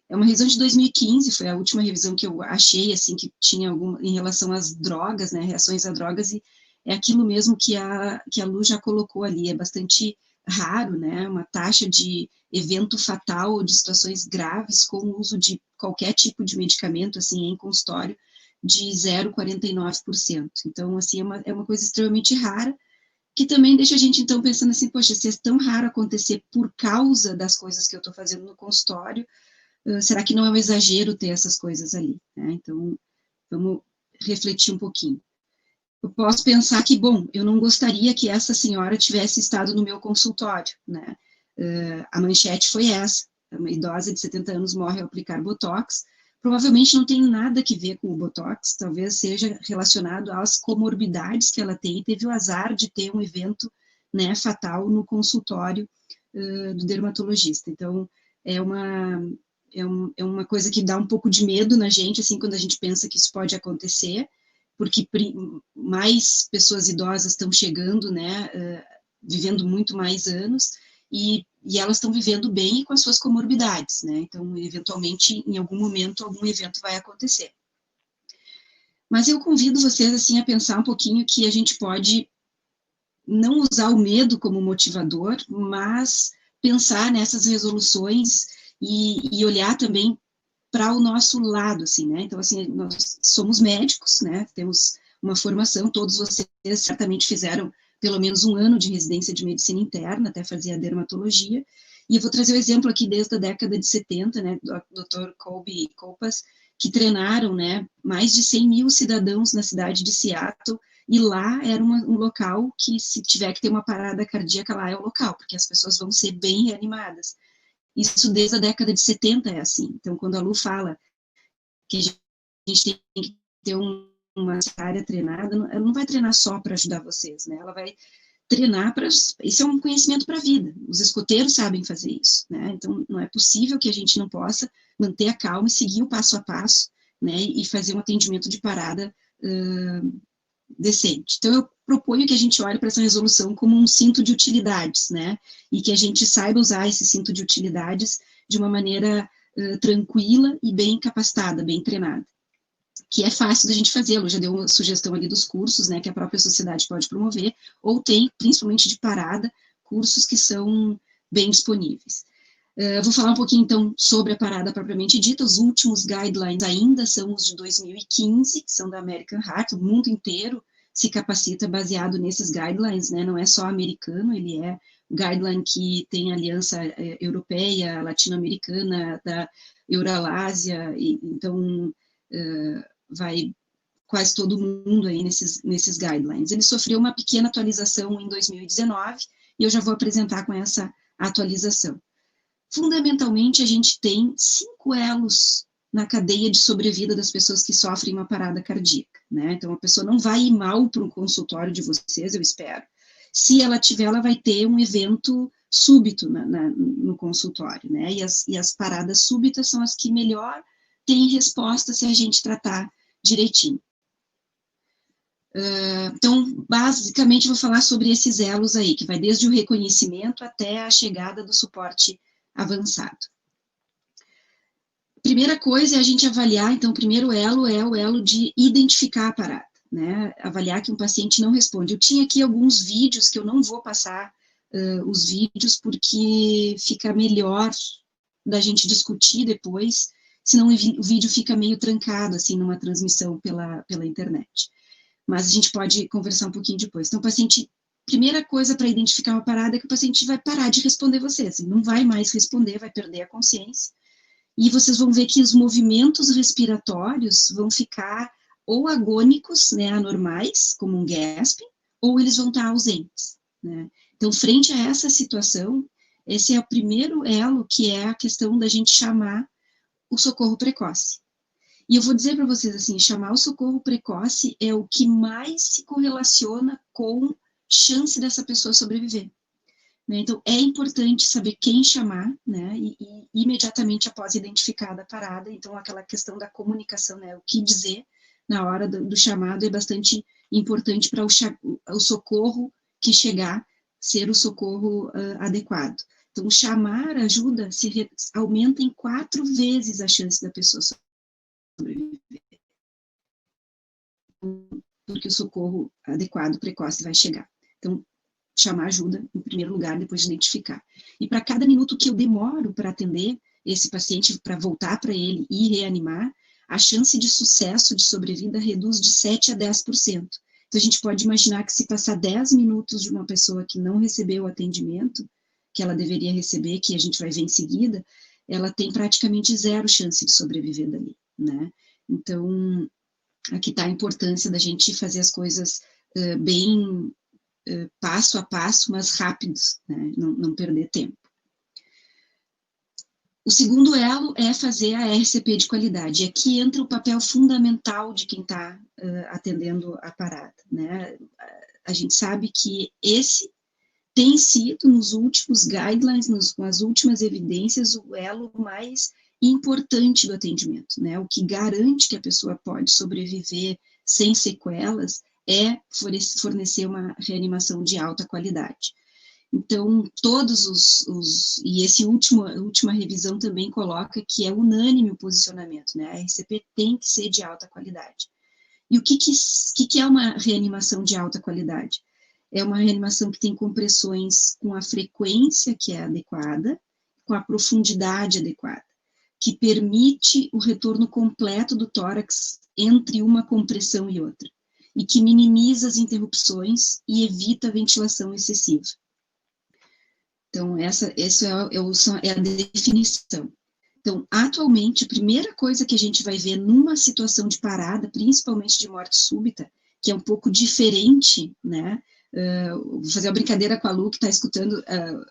é uma revisão de 2015, foi a última revisão que eu achei, assim, que tinha alguma, em relação às drogas, né, reações a drogas, e é aquilo mesmo que a Lu já colocou ali, é bastante raro, né, uma taxa de evento fatal ou de situações graves com o uso de qualquer tipo de medicamento, assim, em consultório, de 0,49%. Então, assim, é uma coisa extremamente rara, que também deixa a gente, então, pensando assim, poxa, se é tão raro acontecer por causa das coisas que eu estou fazendo no consultório, será que não é um exagero ter essas coisas ali, né? Então, vamos refletir um pouquinho. Eu posso pensar que, bom, eu não gostaria que essa senhora tivesse estado no meu consultório, né? A manchete foi essa, uma idosa de 70 anos morre ao aplicar Botox, provavelmente não tem nada que ver com o Botox, talvez seja relacionado às comorbidades que ela tem, e teve o azar de ter um evento, né, fatal no consultório do dermatologista. Então, é uma coisa que dá um pouco de medo na gente, assim, quando a gente pensa que isso pode acontecer, porque mais pessoas idosas estão chegando, né, vivendo muito mais anos, e elas estão vivendo bem e com as suas comorbidades, né, então, eventualmente, em algum momento, algum evento vai acontecer. Mas eu convido vocês, assim, a pensar um pouquinho que a gente pode não usar o medo como motivador, mas pensar nessas resoluções e olhar também para o nosso lado, assim, né? Então, assim, nós somos médicos, né? Temos uma formação, todos vocês certamente fizeram pelo menos um ano de residência de medicina interna, até fazer a dermatologia, e eu vou trazer o um exemplo aqui desde a década de 70, né, do Dr. Colby Copas, que treinaram, né, mais de 100 mil cidadãos na cidade de Seattle, e lá era um local que, se tiver que ter uma parada cardíaca, lá é o local, porque as pessoas vão ser bem reanimadas. Isso desde a década de 70 é assim. Então, quando a Lu fala que a gente tem que ter uma área treinada, ela não vai treinar só para ajudar vocês, né? Ela vai treinar para... Isso é um conhecimento para a vida. Os escoteiros sabem fazer isso, né? Então, não é possível que a gente não possa manter a calma e seguir o passo a passo, né? E fazer um atendimento de parada decente. Então, eu proponho que a gente olhe para essa resolução como um cinto de utilidades, né? E que a gente saiba usar esse cinto de utilidades de uma maneira tranquila e bem capacitada, bem treinada. Que é fácil da gente fazê-lo, já deu uma sugestão ali dos cursos, né, que a própria sociedade pode promover, ou tem, principalmente de parada, cursos que são bem disponíveis. Vou falar um pouquinho, então, sobre a parada propriamente dita. Os últimos guidelines ainda são os de 2015, que são da American Heart. O mundo inteiro se capacita baseado nesses guidelines, né, não é só americano, ele é guideline que tem aliança europeia, latino-americana, da Euralásia, então vai quase todo mundo aí nesses guidelines. Ele sofreu uma pequena atualização em 2019, e eu já vou apresentar com essa atualização. Fundamentalmente, a gente tem 5 elos na cadeia de sobrevida das pessoas que sofrem uma parada cardíaca, né? Então, a pessoa não vai ir mal para um consultório de vocês, eu espero. Se ela tiver, ela vai ter um evento súbito no consultório, né? E as paradas súbitas são as que melhor têm resposta se a gente tratar direitinho. Então, basicamente, vou falar sobre esses elos aí, que vai desde o reconhecimento até a chegada do suporte avançado. Primeira coisa é a gente avaliar, então, o primeiro elo é o elo de identificar a parada, né? Avaliar que um paciente não responde. Eu tinha aqui alguns vídeos que eu não vou passar os vídeos, porque fica melhor da gente discutir depois, senão o vídeo fica meio trancado, assim, numa transmissão pela internet. Mas a gente pode conversar um pouquinho depois. Então, o paciente, primeira coisa para identificar uma parada é que o paciente vai parar de responder vocês, ele não vai mais responder, vai perder a consciência, e vocês vão ver que os movimentos respiratórios vão ficar ou agônicos, né, anormais, como um gasping, ou eles vão estar ausentes, né? Então, frente a essa situação, esse é o primeiro elo, que é a questão da gente chamar o socorro precoce. E eu vou dizer para vocês assim, chamar o socorro precoce é o que mais se correlaciona com chance dessa pessoa sobreviver, né? Então, é importante saber quem chamar, né, e imediatamente após identificar a parada. Então, aquela questão da comunicação, né, o que dizer na hora do chamado é bastante importante para o socorro que chegar ser o socorro adequado. Então, chamar ajuda, aumenta em 4 vezes a chance da pessoa sobreviver, porque o socorro adequado, precoce, vai chegar. Então, chamar ajuda, em primeiro lugar, depois de identificar. E para cada minuto que eu demoro para atender esse paciente, para voltar para ele e reanimar, a chance de sucesso de sobrevida reduz de 7% a 10%. Então, a gente pode imaginar que se passar 10 minutos de uma pessoa que não recebeu o atendimento que ela deveria receber, que a gente vai ver em seguida, ela tem praticamente 0 chance de sobreviver dali, né? Então, aqui está a importância da gente fazer as coisas bem passo a passo, mas rápidos, né? Não perder tempo. O segundo elo é fazer a RCP de qualidade. E aqui entra o papel fundamental de quem está atendendo a parada, né? A gente sabe que esse tem sido, nos últimos guidelines, com as últimas evidências, o elo mais importante do atendimento, né? O que garante que a pessoa pode sobreviver sem sequelas é fornecer uma reanimação de alta qualidade. Então, e essa última revisão também coloca que é unânime o posicionamento, né? A RCP tem que ser de alta qualidade. E o que é uma reanimação de alta qualidade? É uma reanimação que tem compressões com a frequência que é adequada, com a profundidade adequada, que permite o retorno completo do tórax entre uma compressão e outra, e que minimiza as interrupções e evita a ventilação excessiva. Então, essa é a definição. Então, atualmente, a primeira coisa que a gente vai ver numa situação de parada, principalmente de morte súbita, que é um pouco diferente, né? Vou fazer uma brincadeira com a Lu, que está escutando.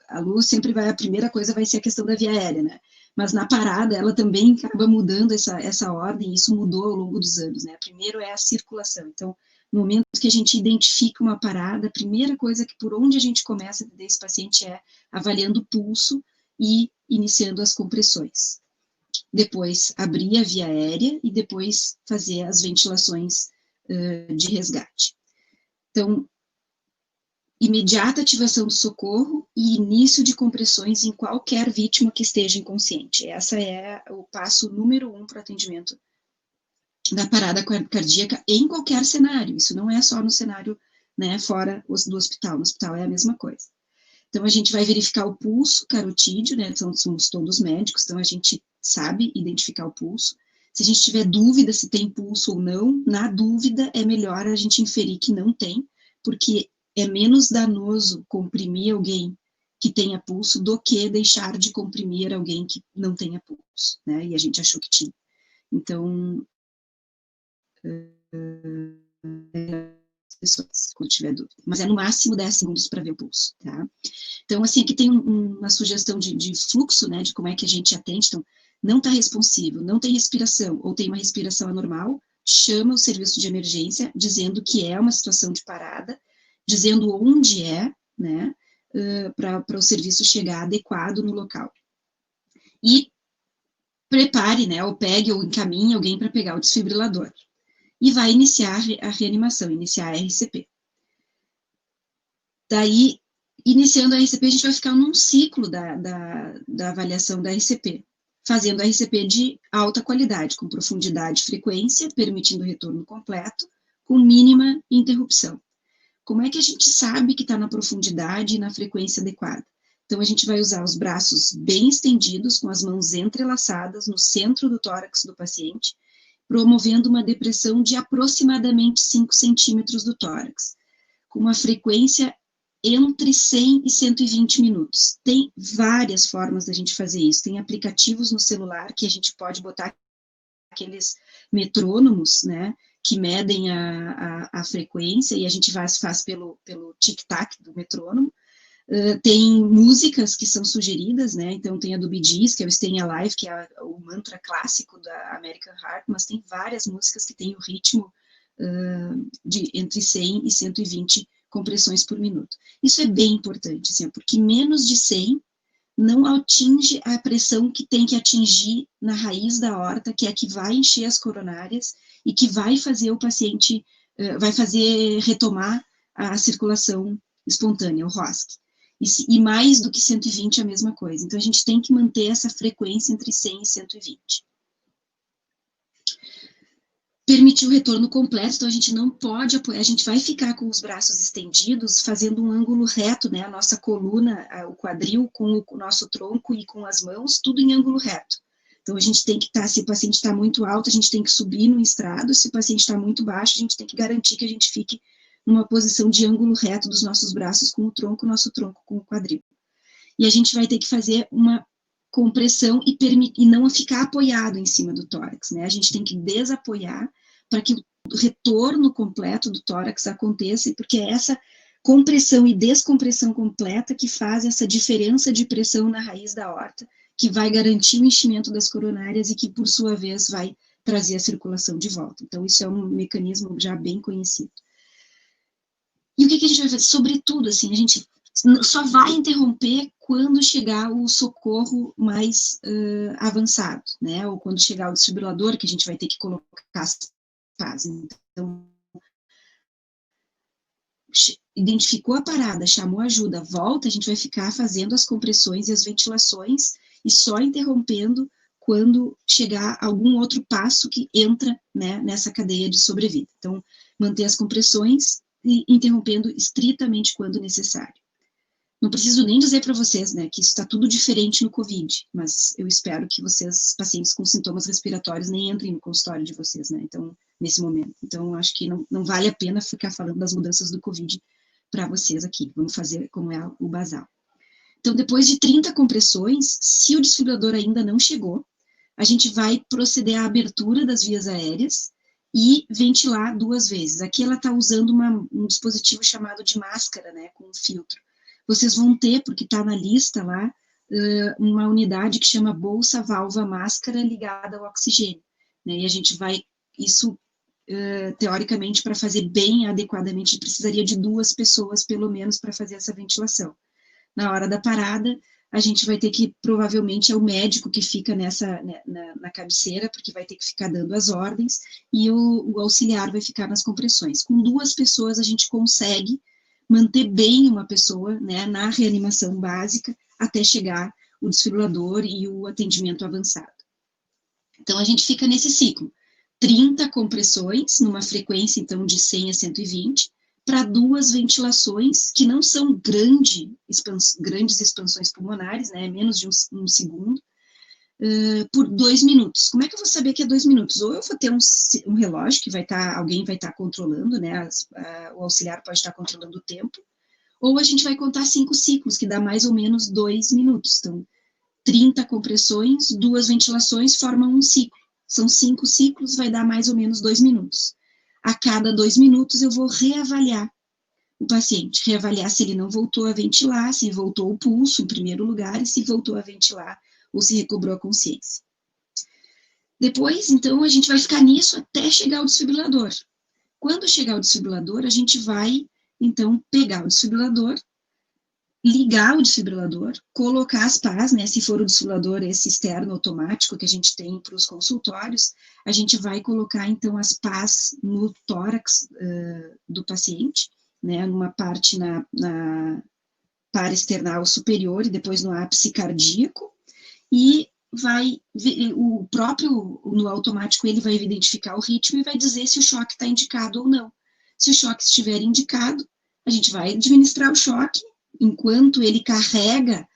A Lu sempre a primeira coisa vai ser a questão da via aérea, né? mas na parada ela também acaba mudando essa ordem, isso mudou ao longo dos anos, né? Primeiro é a circulação, então, no momento que a gente identifica uma parada, a primeira coisa que por onde a gente começa a atender esse paciente é avaliando o pulso e iniciando as compressões. Depois, abrir a via aérea e depois fazer as ventilações de resgate. Então, imediata ativação do socorro e início de compressões em qualquer vítima que esteja inconsciente. Essa é o passo número 1 para o atendimento da parada cardíaca em qualquer cenário. Isso não é só no cenário, né, fora do hospital. No hospital é a mesma coisa. Então, a gente vai verificar o pulso carotídeo, né, somos todos médicos, então a gente sabe identificar o pulso. Se a gente tiver dúvida se tem pulso ou não, na dúvida é melhor a gente inferir que não tem, porque é menos danoso comprimir alguém que tenha pulso do que deixar de comprimir alguém que não tenha pulso, né? E a gente achou que tinha. Então, pessoas, quando tiver dúvida. Mas é no máximo 10 segundos para ver o pulso, tá? Então, assim, aqui tem uma sugestão de fluxo, né, de como é que a gente atende. Então, não está responsivo, não tem respiração, ou tem uma respiração anormal, chama o serviço de emergência, dizendo que é uma situação de parada, dizendo onde é, né, para o serviço chegar adequado no local. E prepare, né, ou pegue ou encaminhe alguém para pegar o desfibrilador. E vai iniciar a reanimação, iniciar a RCP. Daí, iniciando a RCP, a gente vai ficar num ciclo da avaliação da RCP, fazendo a RCP de alta qualidade, com profundidade e frequência, permitindo o retorno completo, com mínima interrupção. Como é que a gente sabe que está na profundidade e na frequência adequada? Então, a gente vai usar os braços bem estendidos, com as mãos entrelaçadas no centro do tórax do paciente, promovendo uma depressão de aproximadamente 5 centímetros do tórax, com uma frequência entre 100 e 120 minutos. Tem várias formas da gente fazer isso. Tem aplicativos no celular que a gente pode botar aqueles metrônomos, né, que medem a frequência, e a gente faz pelo tic-tac do metrônomo. Tem músicas que são sugeridas, né, então tem a do Bee Gees, que é o Staying Alive, que é o mantra clássico da American Heart, mas tem várias músicas que têm o ritmo de entre 100 e 120 compressões por minuto. Isso é bem importante, assim, porque menos de 100 não atinge a pressão que tem que atingir na raiz da aorta, que é a que vai encher as coronárias e que vai fazer o paciente, vai fazer retomar a circulação espontânea, o ROSC. E mais do que 120 é a mesma coisa. Então, a gente tem que manter essa frequência entre 100 e 120. Permitir o retorno completo, então a gente não pode apoiar, a gente vai ficar com os braços estendidos, fazendo um ângulo reto, né, a nossa coluna, o quadril com o nosso tronco e com as mãos, tudo em ângulo reto. Então a gente tem que estar, se o paciente está muito alto, a gente tem que subir no estrado, se o paciente está muito baixo, a gente tem que garantir que a gente fique numa posição de ângulo reto dos nossos braços com o tronco, nosso tronco com o quadril. E a gente vai ter que fazer uma compressão e não ficar apoiado em cima do tórax, né? A gente tem que desapoiar para que o retorno completo do tórax aconteça, porque é essa compressão e descompressão completa que faz essa diferença de pressão na raiz da aorta, que vai garantir o enchimento das coronárias e que, por sua vez, vai trazer a circulação de volta. Então, isso é um mecanismo já bem conhecido. E o que a gente vai fazer? Sobretudo, assim, a gente só vai interromper quando chegar o socorro mais avançado, né? Ou quando chegar o desfibrilador, que a gente vai ter que colocar as fases. Então, identificou a parada, chamou ajuda, volta, a gente vai ficar fazendo as compressões e as ventilações e só interrompendo quando chegar algum outro passo que entra, né, nessa cadeia de sobrevida. Então, manter as compressões e interrompendo estritamente quando necessário. Não preciso nem dizer para vocês, né, que isso está tudo diferente no COVID, mas eu espero que vocês, pacientes com sintomas respiratórios, nem entrem no consultório de vocês, né, então, nesse momento. Então, acho que não vale a pena ficar falando das mudanças do COVID para vocês aqui. Vamos fazer como é o basal. Então, depois de 30 compressões, se o desfibrilador ainda não chegou, a gente vai proceder à abertura das vias aéreas e ventilar 2 vezes. Aqui ela está usando um dispositivo chamado de máscara, né, com um filtro. Vocês vão ter, porque está na lista lá, uma unidade que chama bolsa válvula máscara ligada ao oxigênio, né? E a gente vai, isso teoricamente, para fazer bem adequadamente, precisaria de 2 pessoas, pelo menos, para fazer essa ventilação. Na hora da parada, a gente vai ter que, provavelmente, é o médico que fica na cabeceira, porque vai ter que ficar dando as ordens, e o auxiliar vai ficar nas compressões. Com 2 pessoas, a gente consegue manter bem uma pessoa, né, na reanimação básica, até chegar o desfibrilador e o atendimento avançado. Então, a gente fica nesse ciclo. 30 compressões, numa frequência, então, de 100 a 120, para 2 ventilações, que não são grandes expansões pulmonares, né, menos de um segundo, por 2 minutos. Como é que eu vou saber que é 2 minutos? Ou eu vou ter um relógio que alguém vai estar controlando, né, o auxiliar pode estar controlando o tempo, ou a gente vai contar 5 ciclos, que dá mais ou menos 2 minutos. Então, 30 compressões, 2 ventilações formam um ciclo. São 5 ciclos, vai dar mais ou menos 2 minutos. A cada 2 minutos eu vou reavaliar o paciente, reavaliar se ele não voltou a ventilar, se voltou o pulso em primeiro lugar e se voltou a ventilar ou se recobrou a consciência. Depois, então, a gente vai ficar nisso até chegar ao desfibrilador. Quando chegar o desfibrilador, a gente vai, então, pegar o desfibrilador, ligar o desfibrilador, colocar as pás, né, se for o desfibrilador esse externo automático que a gente tem para os consultórios, a gente vai colocar, então, as pás no tórax do paciente, né, numa parte na paraesternal superior e depois no ápice cardíaco, e no automático, ele vai identificar o ritmo e vai dizer se o choque está indicado ou não. Se o choque estiver indicado, a gente vai administrar o choque, enquanto ele carrega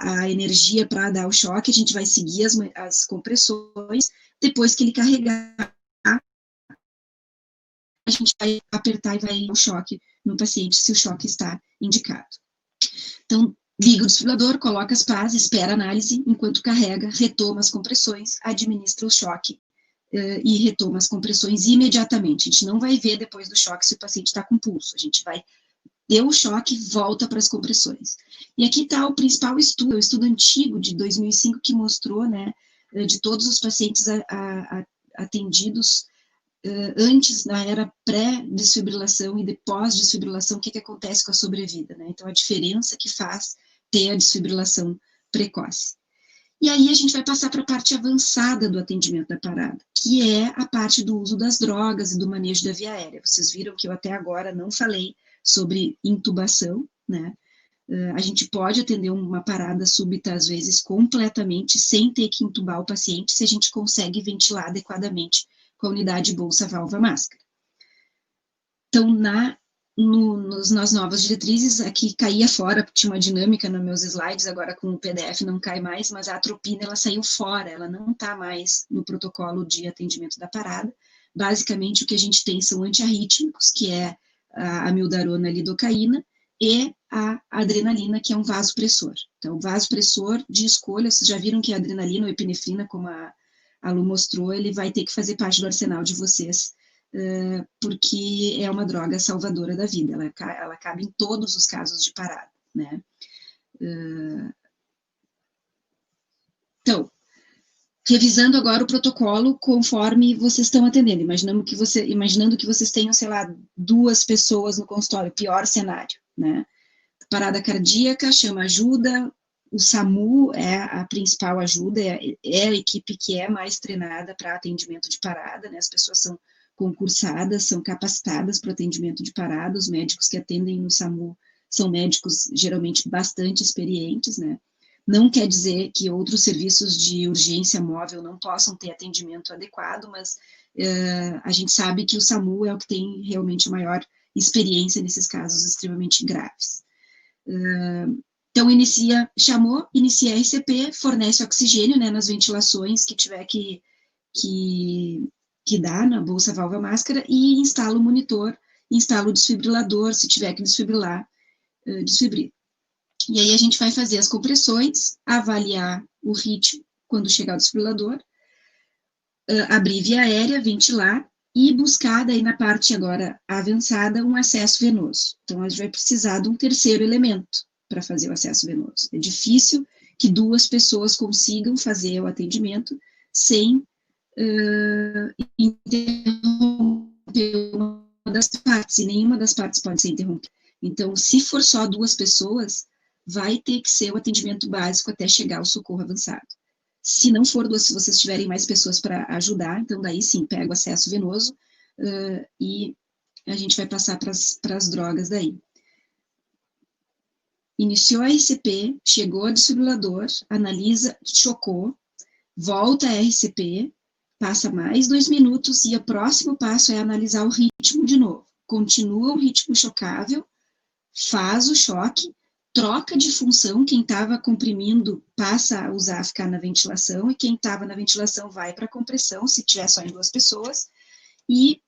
a energia para dar o choque, a gente vai seguir as compressões. Depois que ele carregar, a gente vai apertar e vai dar o choque no paciente, se o choque está indicado. Então, liga o desfibrilador, coloca as pás, espera a análise, enquanto carrega, retoma as compressões, administra o choque e retoma as compressões imediatamente. A gente não vai ver depois do choque se o paciente está com pulso, a gente vai deu o choque, volta para as compressões. E aqui está o principal estudo, o estudo antigo de 2005 que mostrou, né, de todos os pacientes atendidos antes, na era pré-desfibrilação e depois desfibrilação, o que acontece com a sobrevida, né? Então, a diferença que faz ter a desfibrilação precoce. E aí a gente vai passar para a parte avançada do atendimento da parada, que é a parte do uso das drogas e do manejo da via aérea. Vocês viram que eu até agora não falei sobre intubação, né? A gente pode atender uma parada súbita, às vezes, completamente, sem ter que intubar o paciente, se a gente consegue ventilar adequadamente com a unidade bolsa válvula máscara. Então, nas novas diretrizes, aqui caía fora, tinha uma dinâmica nos meus slides, agora com o PDF não cai mais, mas a atropina, ela saiu fora, ela não está mais no protocolo de atendimento da parada. Basicamente, o que a gente tem são antiarrítmicos, que é a amiodarona, a lidocaína, e a adrenalina, que é um vasopressor. Então, o vasopressor de escolha, vocês já viram que a adrenalina ou epinefrina, como a Lu mostrou, ele vai ter que fazer parte do arsenal de vocês, porque é uma droga salvadora da vida, ela cabe em todos os casos de parada, né? Então, revisando agora o protocolo conforme vocês estão atendendo, imaginando que vocês tenham, sei lá, 2 pessoas no consultório, pior cenário, né? Parada cardíaca, chama ajuda, o SAMU é a principal ajuda, é a equipe que é mais treinada para atendimento de parada, né? As pessoas são concursadas, são capacitadas para o atendimento de parada, os médicos que atendem no SAMU são médicos geralmente bastante experientes, né? Não quer dizer que outros serviços de urgência móvel não possam ter atendimento adequado, mas a gente sabe que o SAMU é o que tem realmente a maior experiência nesses casos extremamente graves. Então, inicia RCP, fornece oxigênio, né, nas ventilações que tiver que dar na bolsa válvula máscara e instala o monitor, instala o desfibrilador, se tiver que desfibrilar, desfibrila. E aí a gente vai fazer as compressões, avaliar o ritmo quando chegar o desfibrilador, abrir via aérea, ventilar e buscar daí na parte agora avançada um acesso venoso. Então a gente vai precisar de um terceiro elemento, para fazer o acesso venoso. É difícil que 2 pessoas consigam fazer o atendimento sem interromper uma das partes, e nenhuma das partes pode ser interrompida. Então, se for só 2 pessoas, vai ter que ser o atendimento básico até chegar ao socorro avançado. Se não for 2, se vocês tiverem mais pessoas para ajudar, então daí sim, pega o acesso venoso e a gente vai passar para as drogas daí. Iniciou a RCP, chegou a desfibrilador, analisa, chocou, volta a RCP, passa mais 2 minutos e o próximo passo é analisar o ritmo de novo. Continua o ritmo chocável, faz o choque, troca de função, quem estava comprimindo passa a usar, ficar na ventilação, e quem estava na ventilação vai para a compressão, se tiver só em 2 pessoas, e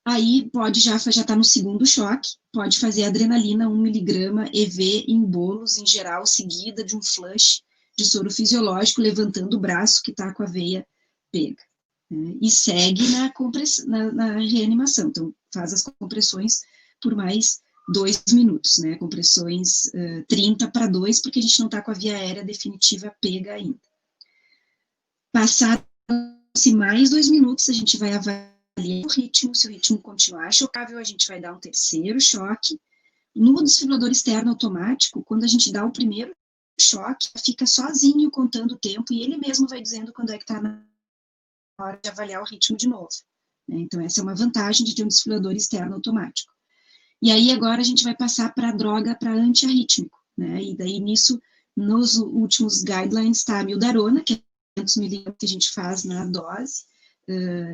aí pode já está no segundo choque, pode fazer adrenalina 1 miligrama EV em bolos, em geral, seguida de um flush de soro fisiológico, levantando o braço que está com a veia pega, né? E segue na reanimação, então faz as compressões por mais 2 minutos, né, compressões 30/2, porque a gente não está com a via aérea definitiva pega ainda. Passaram-se mais 2 minutos, a gente vai avaliar o ritmo, se o ritmo continuar chocável, a gente vai dar um terceiro choque. No desfibrilador externo automático, quando a gente dá o primeiro choque, fica sozinho contando o tempo, e ele mesmo vai dizendo quando é que está na hora de avaliar o ritmo de novo, né? Então essa é uma vantagem de ter um desfibrilador externo automático. E aí agora a gente vai passar para a droga para antiarrítmico, né? E daí nisso, nos últimos guidelines está a amiodarona, que é 500 mg que a gente faz na dose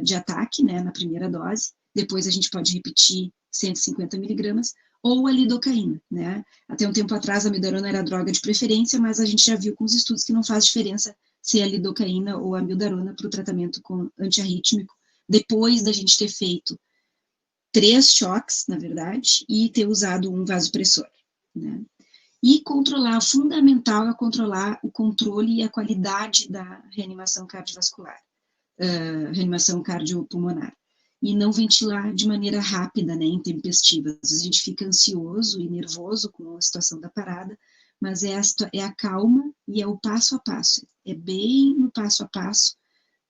de ataque, né, na primeira dose. Depois a gente pode repetir 150 mg, ou a lidocaína, né? Até um tempo atrás a amiodarona era a droga de preferência, mas a gente já viu com os estudos que não faz diferença se é a lidocaína ou a amiodarona para o tratamento com antiarrítmico, depois da gente ter feito 3 choques, na verdade, e ter usado um vasopressor, né? E controlar, o fundamental é controlar o controle e a qualidade da reanimação cardiovascular, reanimação cardiopulmonar, e não ventilar de maneira rápida, né, intempestiva. Às vezes a gente fica ansioso e nervoso com a situação da parada, mas é a calma e é o passo a passo, é bem no passo a passo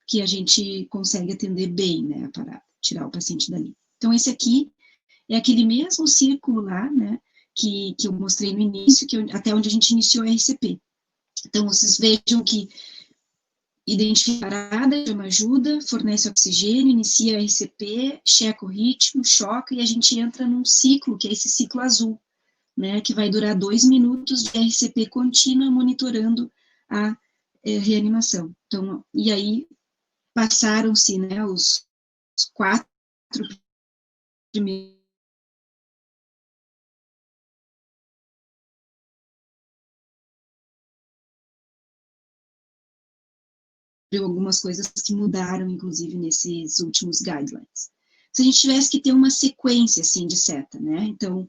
que a gente consegue atender bem, né, a parada, tirar o paciente dali. Então, esse aqui é aquele mesmo círculo lá, né, que eu mostrei no início, até onde a gente iniciou a RCP. Então, vocês vejam que identifica a parada, chama ajuda, fornece oxigênio, inicia a RCP, checa o ritmo, choca, e a gente entra num ciclo, que é esse ciclo azul, né, que vai durar 2 minutos de RCP contínua, monitorando a reanimação. Então, e aí passaram-se, né, os 4 primeiros algumas coisas que mudaram, inclusive, nesses últimos guidelines. Se a gente tivesse que ter uma sequência, assim, de seta, né, então,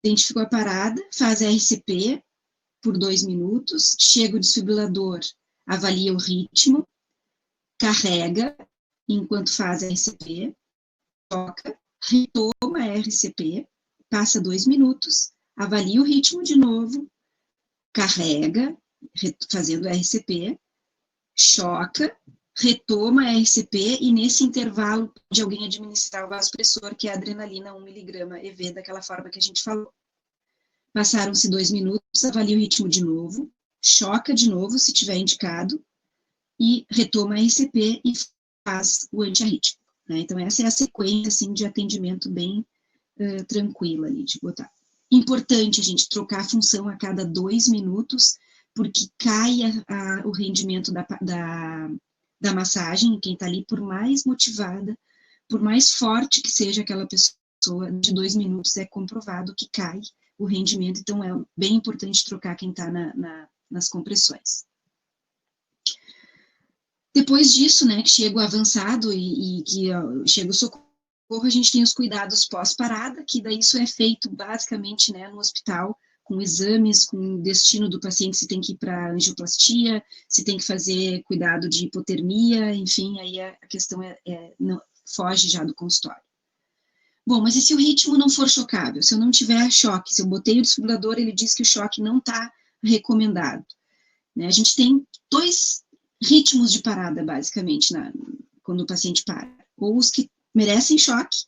identificou a parada, faz a RCP por 2 minutos, chega o desfibrilador, avalia o ritmo, carrega, enquanto faz a RCP, toca, retoma a RCP, passa 2 minutos, avalia o ritmo de novo, carrega, fazendo a RCP, choca, retoma a RCP, e nesse intervalo pode alguém administrar o vasopressor, que é a adrenalina 1 mg EV, daquela forma que a gente falou. Passaram-se 2 minutos, avalia o ritmo de novo, choca de novo, se tiver indicado, e retoma a RCP e faz o antiarrítmico, né? Então, essa é a sequência, assim, de atendimento bem tranquila ali, de botar. Importante a gente trocar a função a cada 2 minutos, porque cai o rendimento da massagem, quem está ali, por mais motivada, por mais forte que seja aquela pessoa, de 2 minutos é comprovado que cai o rendimento, então é bem importante trocar quem está nas compressões. Depois disso, né, que chega o avançado e que chega o socorro, a gente tem os cuidados pós-parada, que daí isso é feito basicamente, né, no hospital, com exames, com o destino do paciente, se tem que ir para angioplastia, se tem que fazer cuidado de hipotermia, enfim, aí a questão não, foge já do consultório. Bom, mas e se o ritmo não for chocável? Se eu não tiver choque, se eu botei o desfibrilador, ele diz que o choque não está recomendado. Né? A gente tem 2 ritmos de parada, basicamente, quando o paciente para. Ou os que merecem choque,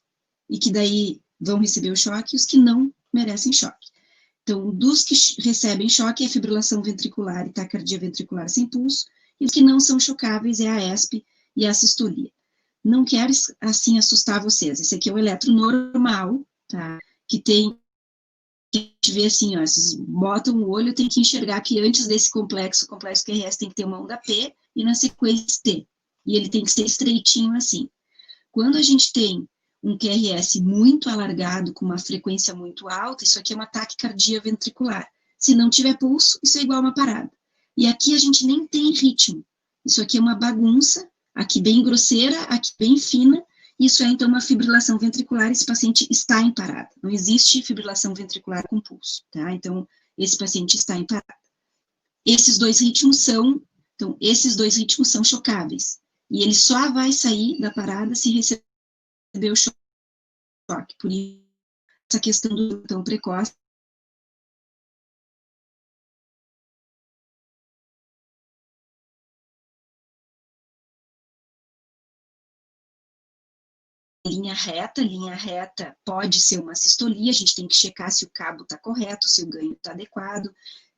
e que daí vão receber o choque, e os que não merecem choque. Então, dos que recebem choque é a fibrilação ventricular e taquicardia ventricular sem pulso, e os que não são chocáveis é a ESP e a sistolia. Não quero, assim, assustar vocês. Esse aqui é o eletro normal, tá? Que tem, a gente vê assim, ó, vocês botam o olho, tem que enxergar que antes desse complexo, o complexo QRS tem que ter uma onda P, e na sequência T. E ele tem que ser estreitinho assim. Quando a gente tem um QRS muito alargado, com uma frequência muito alta, isso aqui é uma taquicardia ventricular. Se não tiver pulso, isso é igual a uma parada. E aqui a gente nem tem ritmo. Isso aqui é uma bagunça, aqui bem grosseira, aqui bem fina. Isso é, então, uma fibrilação ventricular, esse paciente está em parada. Não existe fibrilação ventricular com pulso, tá? Então, esse paciente está em parada. Esses 2 ritmos são chocáveis. E ele só vai sair da parada se receber o choque. Por isso, essa questão do tão precoce. Linha reta pode ser uma sistolia, a gente tem que checar se o cabo está correto, se o ganho está adequado,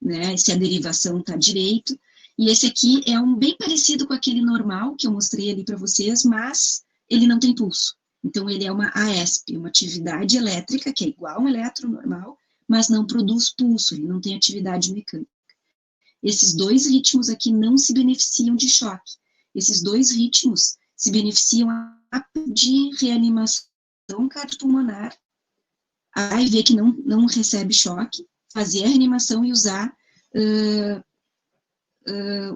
né, se a derivação está direito. E esse aqui é bem parecido com aquele normal que eu mostrei ali para vocês, mas ele não tem pulso. Então, ele é uma AESP, uma atividade elétrica, que é igual a um eletro normal, mas não produz pulso, ele não tem atividade mecânica. Esses 2 ritmos aqui não se beneficiam de choque. Esses 2 ritmos se beneficiam de reanimação cardiopulmonar, aí ver que não recebe choque, fazer a reanimação e usar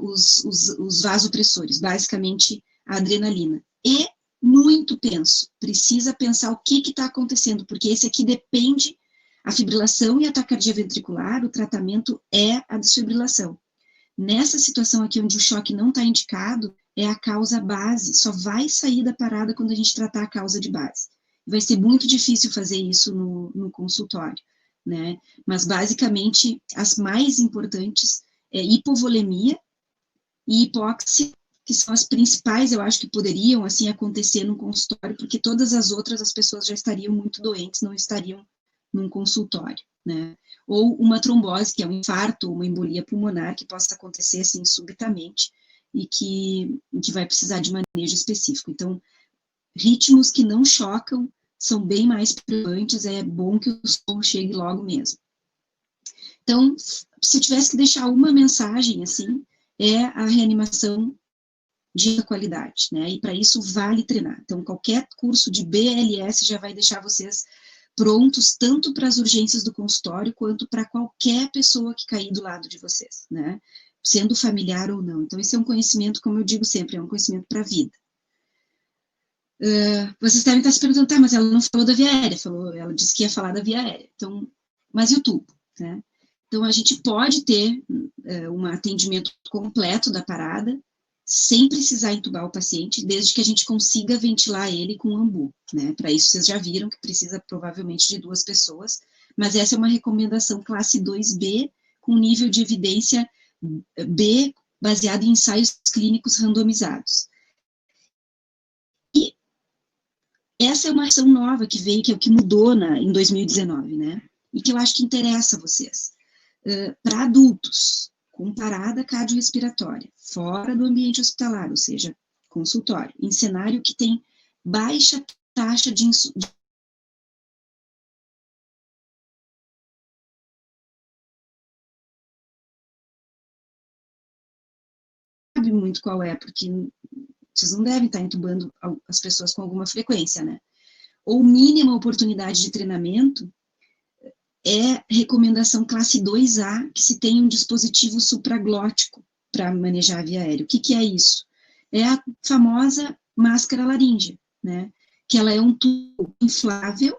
os vasopressores, basicamente a adrenalina. E muito penso, precisa pensar o que está acontecendo, porque esse aqui depende, a fibrilação e a taquicardia ventricular, o tratamento é a desfibrilação. Nessa situação aqui onde o choque não está indicado, é a causa base, só vai sair da parada quando a gente tratar a causa de base. Vai ser muito difícil fazer isso no consultório, né? Mas basicamente as mais importantes é hipovolemia e hipóxia, que são as principais, eu acho que poderiam, assim, acontecer no consultório, porque todas as outras as pessoas já estariam muito doentes, não estariam num consultório, né? Ou uma trombose, que é um infarto, uma embolia pulmonar, que possa acontecer, assim, subitamente, e que vai precisar de manejo específico. Então, ritmos que não chocam são bem mais preocupantes, é bom que o som chegue logo mesmo. Então, se eu tivesse que deixar uma mensagem, assim, é a reanimação de qualidade, né? E para isso vale treinar. Então, qualquer curso de BLS já vai deixar vocês prontos tanto para as urgências do consultório quanto para qualquer pessoa que cair do lado de vocês, né? Sendo familiar ou não. Então, esse é um conhecimento, como eu digo sempre, é um conhecimento para a vida. Vocês devem estar se perguntando, tá, mas ela não falou da via aérea, ela disse que ia falar da via aérea. Então, mas e o tubo, né? Então, a gente pode ter um atendimento completo da parada, sem precisar entubar o paciente, desde que a gente consiga ventilar ele com ambu, né? Para isso, vocês já viram que precisa provavelmente de 2 pessoas, mas essa é uma recomendação classe 2B, com nível de evidência B, baseado em ensaios clínicos randomizados. E essa é uma ação nova que veio, que é o que mudou em 2019, né? E que eu acho que interessa a vocês. Para adultos, com parada cardiorrespiratória, fora do ambiente hospitalar, ou seja, consultório, em cenário que tem baixa taxa de sabe muito qual é, porque vocês não devem estar entubando as pessoas com alguma frequência, né? Ou mínima oportunidade de treinamento, é recomendação classe 2A, que se tem um dispositivo supraglótico para manejar a via aérea. O que é isso? É a famosa máscara laríngea, né? Que ela é um tubo inflável,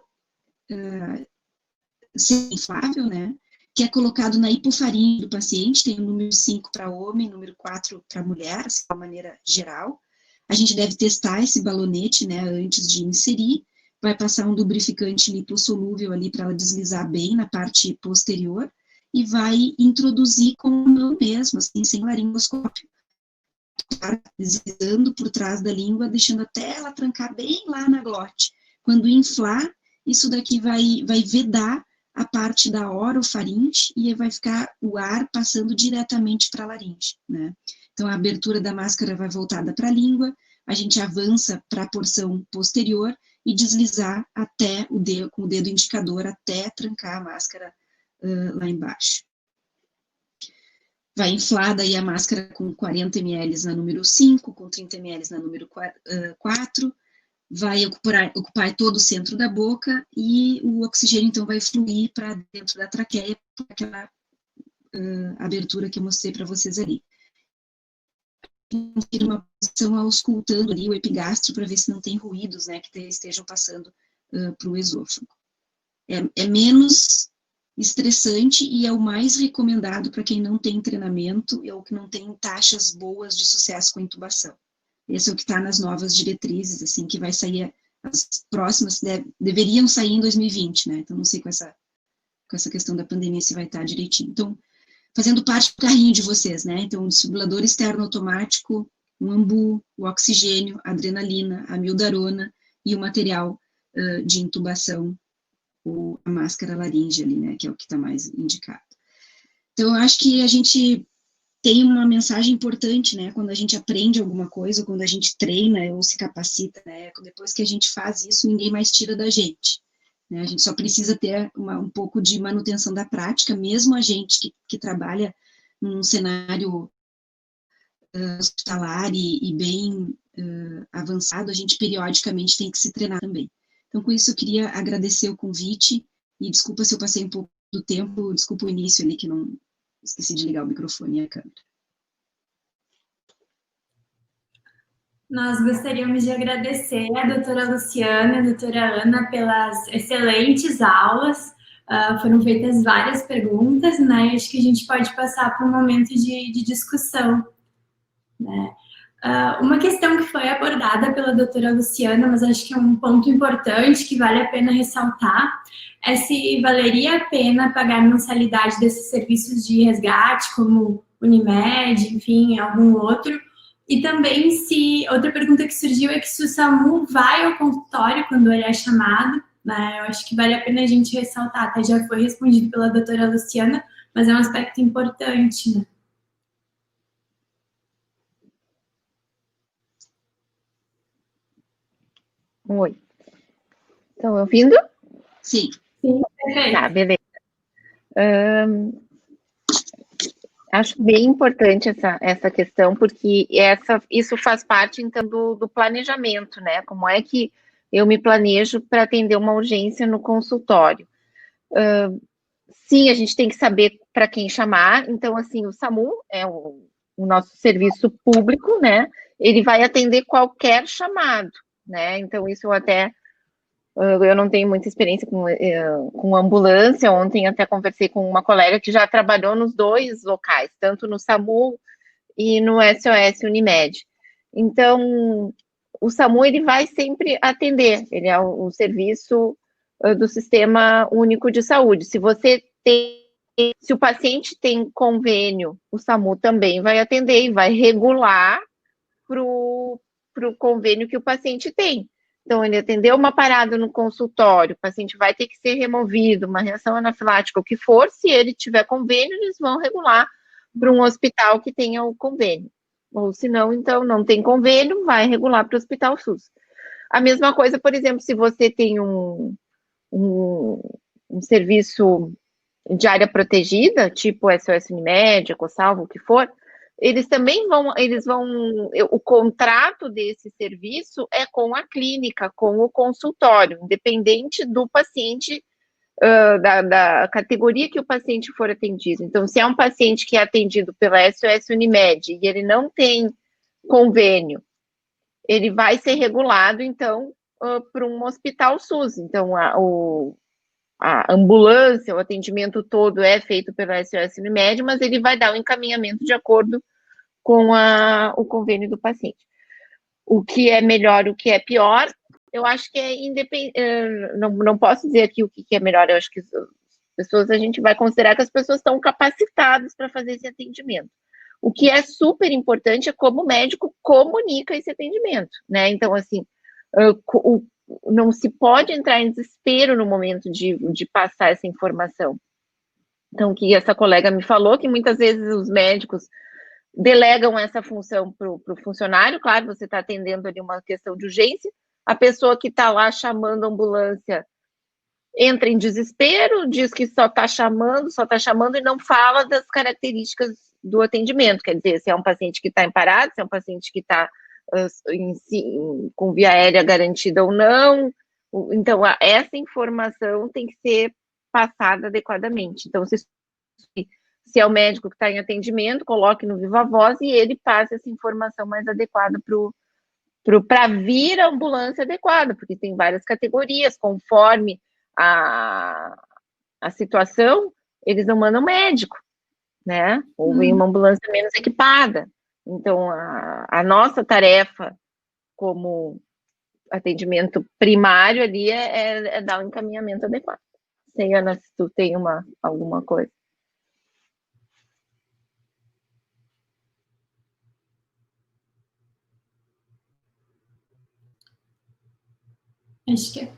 semi-inflável, né? Que é colocado na hipofaringe do paciente, tem o número 5 para homem, número 4 para mulher, assim, de uma maneira geral. A gente deve testar esse balonete, né, antes de inserir, vai passar um lubrificante lipossolúvel ali para ela deslizar bem na parte posterior, e vai introduzir com a mão mesmo, assim, sem laringoscópio, deslizando por trás da língua, deixando até ela trancar bem lá na glote. Quando inflar, isso daqui vai vedar a parte da orofaringe e vai ficar o ar passando diretamente para a laringe, né? Então, a abertura da máscara vai voltada para a língua, a gente avança para a porção posterior e deslizar até o dedo, com o dedo indicador, até trancar a máscara lá embaixo. Vai inflar daí a máscara com 40 ml na número 5, com 30 ml na número 4, vai ocupar todo o centro da boca e o oxigênio, então, vai fluir para dentro da traqueia, por aquela abertura que eu mostrei para vocês ali. Ter uma posição auscultando ali o epigastro para ver se não tem ruídos, né, que estejam passando para o esôfago. É menos estressante e é o mais recomendado para quem não tem treinamento ou que não tem taxas boas de sucesso com intubação. Esse é o que está nas novas diretrizes, assim, que vai sair, as próximas deveriam sair em 2020, né, então não sei com essa questão da pandemia se vai estar direitinho. Então, fazendo parte do carrinho de vocês, né, então, o desfibrilador externo automático, o ambu, o oxigênio, a adrenalina, a amiodarona e o material de intubação, ou a máscara laríngea ali, né, que é o que está mais indicado. Então, eu acho que a gente tem uma mensagem importante, né, quando a gente aprende alguma coisa, quando a gente treina ou se capacita, né, depois que a gente faz isso, ninguém mais tira da gente, né, a gente só precisa ter um pouco de manutenção da prática, mesmo a gente que trabalha num cenário hospitalar e bem avançado, a gente periodicamente tem que se treinar também. Então, com isso, eu queria agradecer o convite, e desculpa se eu passei um pouco do tempo, desculpa o início ali, que não esqueci de ligar o microfone e a câmera. Nós gostaríamos de agradecer a doutora Luciana e a doutora Ana pelas excelentes aulas, foram feitas várias perguntas, né, acho que a gente pode passar para um momento de discussão, né. Uma questão que foi abordada pela doutora Luciana, mas acho que é um ponto importante que vale a pena ressaltar, é se valeria a pena pagar mensalidade desses serviços de resgate, como Unimed, enfim, algum outro. E também se, outra pergunta que surgiu é que se o SAMU vai ao consultório quando ele é chamado, né, eu acho que vale a pena a gente ressaltar, até já foi respondido pela doutora Luciana, mas é um aspecto importante, né. Oi. Estão ouvindo? Sim. Sim, perfeito. Tá, beleza. Acho bem importante essa questão, porque isso faz parte, então, do planejamento, né? Como é que eu me planejo para atender uma urgência no consultório? Sim, a gente tem que saber para quem chamar. Então, assim, o SAMU é o nosso serviço público, né? Ele vai atender qualquer chamado, né? Então, isso eu não tenho muita experiência com ambulância. Ontem até conversei com uma colega que já trabalhou nos dois locais, tanto no SAMU e no SOS Unimed. Então, o SAMU ele vai sempre atender, ele é o serviço do Sistema Único de Saúde. Se o paciente tem convênio, o SAMU também vai atender e vai regular para o convênio que o paciente tem. Então, ele atendeu uma parada no consultório, o paciente vai ter que ser removido, uma reação anafilática, o que for, se ele tiver convênio, eles vão regular para um hospital que tenha o convênio. Ou se não, então, não tem convênio, vai regular para o hospital SUS. A mesma coisa, por exemplo, se você tem um serviço de área protegida, tipo SOS Unimed, Ecosalvo, o que for, eles também vão, o contrato desse serviço é com a clínica, com o consultório, independente do paciente, da categoria que o paciente for atendido. Então, se é um paciente que é atendido pela SOS Unimed e ele não tem convênio, ele vai ser regulado, então, para um hospital SUS. Então, a ambulância, o atendimento todo é feito pela SOS Unimed, mas ele vai dar o encaminhamento de acordo com o convênio do paciente. O que é melhor, o que é pior, Eu acho que é independente, não posso dizer aqui o que é melhor, eu acho que as pessoas, a gente vai considerar que as pessoas estão capacitadas para fazer esse atendimento. O que é super importante é como o médico comunica esse atendimento, né? Então, assim, não se pode entrar em desespero no momento de passar essa informação. Então, que essa colega me falou que muitas vezes os médicos delegam essa função para o funcionário, claro, você está atendendo ali uma questão de urgência, a pessoa que está lá chamando a ambulância entra em desespero, diz que só está chamando e não fala das características do atendimento, quer dizer, se é um paciente que está em parada, se é um paciente que está com via aérea garantida ou não. Então, essa informação tem que ser passada adequadamente. Então, se é o médico que está em atendimento, coloque no viva voz e ele passe essa informação mais adequada para vir a ambulância adequada, porque tem várias categorias, conforme a situação, eles não mandam médico, né? Ou vem uma ambulância menos equipada. Então, a nossa tarefa como atendimento primário ali é dar um encaminhamento adequado. Sei, Ana, se tu tem alguma coisa. Acho que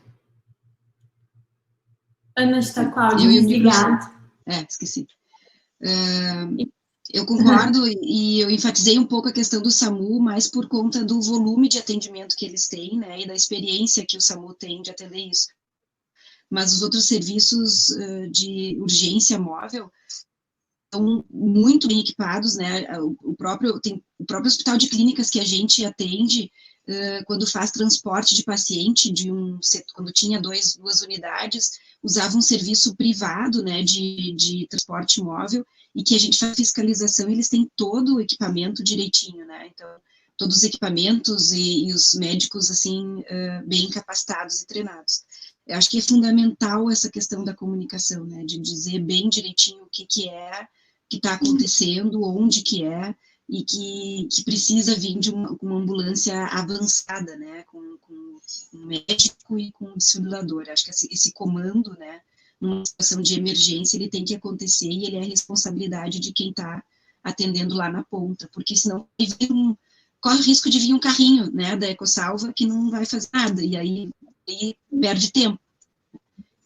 Ana está com o áudio desligado. Esqueci. Eu concordo e eu enfatizei um pouco a questão do SAMU, mas por conta do volume de atendimento que eles têm, né, e da experiência que o SAMU tem de atender isso. Mas os outros serviços de urgência móvel estão muito bem equipados, né, o próprio hospital de clínicas que a gente atende, quando faz transporte de paciente, quando tinha duas unidades, usava um serviço privado, né, de transporte móvel, e que a gente faz fiscalização, eles têm todo o equipamento direitinho, né, então, todos os equipamentos e os médicos, assim, bem capacitados e treinados. Eu acho que é fundamental essa questão da comunicação, né, de dizer bem direitinho o que está acontecendo, onde que é, e que precisa vir de uma ambulância avançada, né, com um médico e com um desfibrilador. Acho que esse comando, né, numa situação de emergência, ele tem que acontecer e ele é responsabilidade de quem está atendendo lá na ponta, porque senão corre o risco de vir um carrinho, né, da Ecosalva que não vai fazer nada, e aí perde tempo.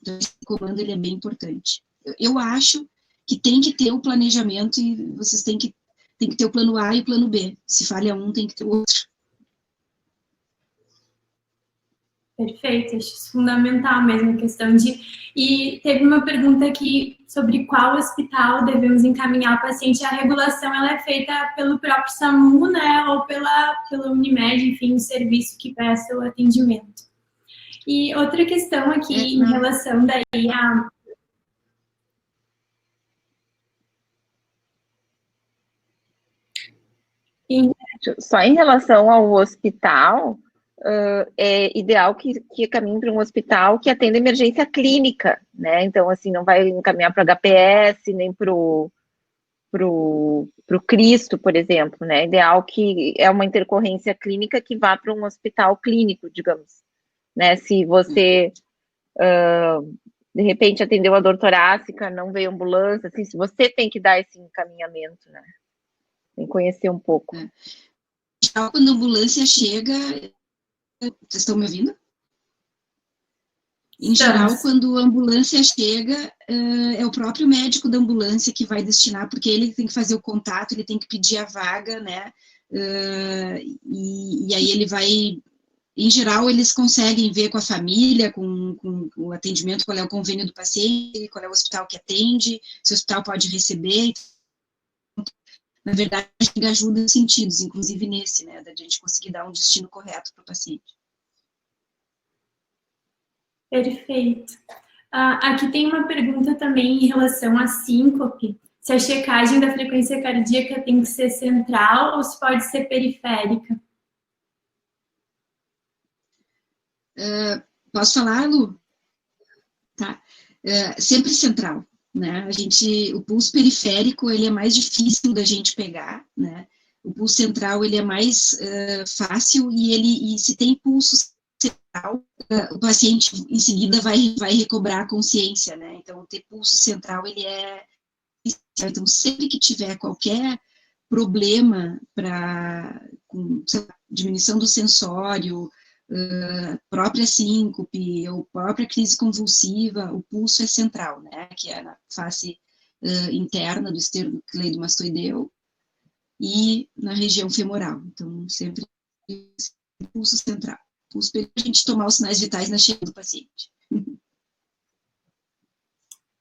Então, esse comando, ele é bem importante. Eu acho que tem que ter o planejamento e vocês têm que ter o plano A e o plano B. Se falha um, tem que ter o outro. Perfeito, acho isso fundamental mesmo a questão de... E teve uma pergunta aqui sobre qual hospital devemos encaminhar o paciente. A regulação, ela é feita pelo próprio SAMU, né, ou pela Unimed, enfim, o serviço que presta o atendimento. E outra questão aqui em relação daí a... Só em relação ao hospital, é ideal que caminhe para um hospital que atenda emergência clínica, né? Então, assim, não vai encaminhar para o HPS, nem para o Cristo, por exemplo, né? Ideal que é uma intercorrência clínica que vá para um hospital clínico, digamos, né? Se você, de repente, atendeu a dor torácica, não veio ambulância, assim, se você tem que dar esse encaminhamento, né? Tem que conhecer um pouco. Quando a ambulância chega... Vocês estão me ouvindo? Em geral, quando a ambulância chega, é o próprio médico da ambulância que vai destinar, porque ele tem que fazer o contato, ele tem que pedir a vaga, né? E aí ele vai... Em geral, eles conseguem ver com a família, com o atendimento, qual é o convênio do paciente, qual é o hospital que atende, se o hospital pode receber. Na verdade, ajuda em sentidos, inclusive nesse, né, da gente conseguir dar um destino correto para o paciente. Perfeito. Aqui tem uma pergunta também em relação à síncope, se a checagem da frequência cardíaca tem que ser central ou se pode ser periférica. Posso falar, Lu? Tá. Sempre central. Né? O pulso periférico, ele é mais difícil da gente pegar, né? O pulso central, ele é mais fácil e se tem pulso o paciente em seguida vai recobrar a consciência, né? Então, ter pulso central, ele é essencial. Então, sempre que tiver qualquer problema com diminuição do sensório, própria síncope ou própria crise convulsiva, o pulso é central, né? Que é na face interna do esternocleidomastoideu e na região femoral. Então, sempre pulso central. Pulso para a gente tomar os sinais vitais na chegada do paciente.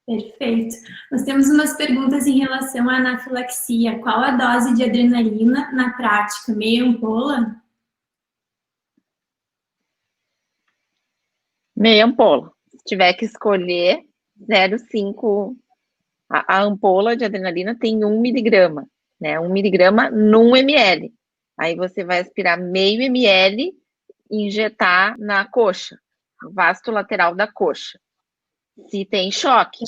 Perfeito. Nós temos umas perguntas em relação à anafilaxia. Qual a dose de adrenalina na prática? Meia ampola? Meia ampola. Se tiver que escolher, 0,5. A ampola de adrenalina tem 1 miligrama, né? 1 miligrama num ml. Aí você vai aspirar meio ml e injetar na coxa, no vasto lateral da coxa. Se tem choque.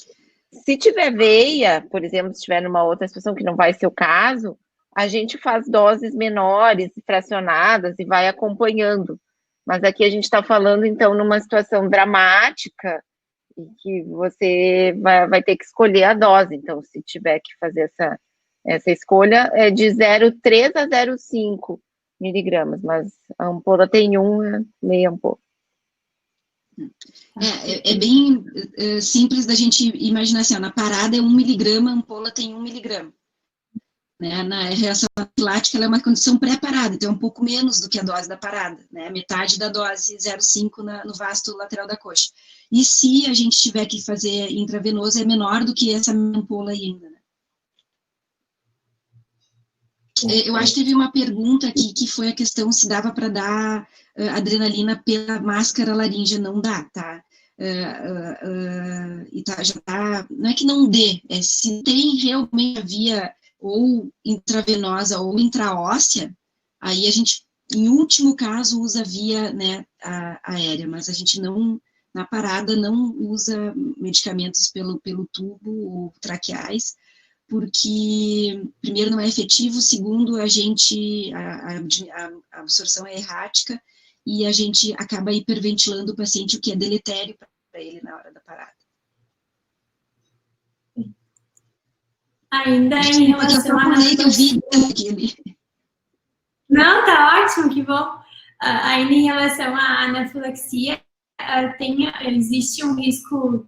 Se tiver veia, por exemplo, se tiver numa outra situação que não vai ser o caso, a gente faz doses menores, fracionadas e vai acompanhando. Mas aqui a gente está falando, então, numa situação dramática, e que você vai ter que escolher a dose. Então, se tiver que fazer essa escolha, é de 0,3 a 0,5 miligramas, mas a ampola tem meia ampola. É bem simples da gente imaginar assim, ó, na parada é 1 miligrama, a ampola tem 1 miligrama. Né? Na reação anafilática, ela é uma condição pré-parada, então é um pouco menos do que a dose da parada, né? Metade da dose, 0,5 no vasto lateral da coxa. E se a gente tiver que fazer intravenoso, é menor do que essa ampola ainda, né? Eu acho que teve uma pergunta aqui, que foi a questão se dava para dar adrenalina pela máscara laríngea. Não dá, tá? E já tá, não é que não dê, é se tem realmente a via ou intravenosa ou intraóssea, aí a gente, em último caso, usa via, né, aérea, mas a gente não, na parada, não usa medicamentos pelo tubo ou traqueais, porque, primeiro, não é efetivo, segundo, a absorção é errática e a gente acaba hiperventilando o paciente, o que é deletério para ele na hora da parada. Ainda em relação à Não, tá ótimo, que bom. Ainda em relação à anafilaxia, existe um risco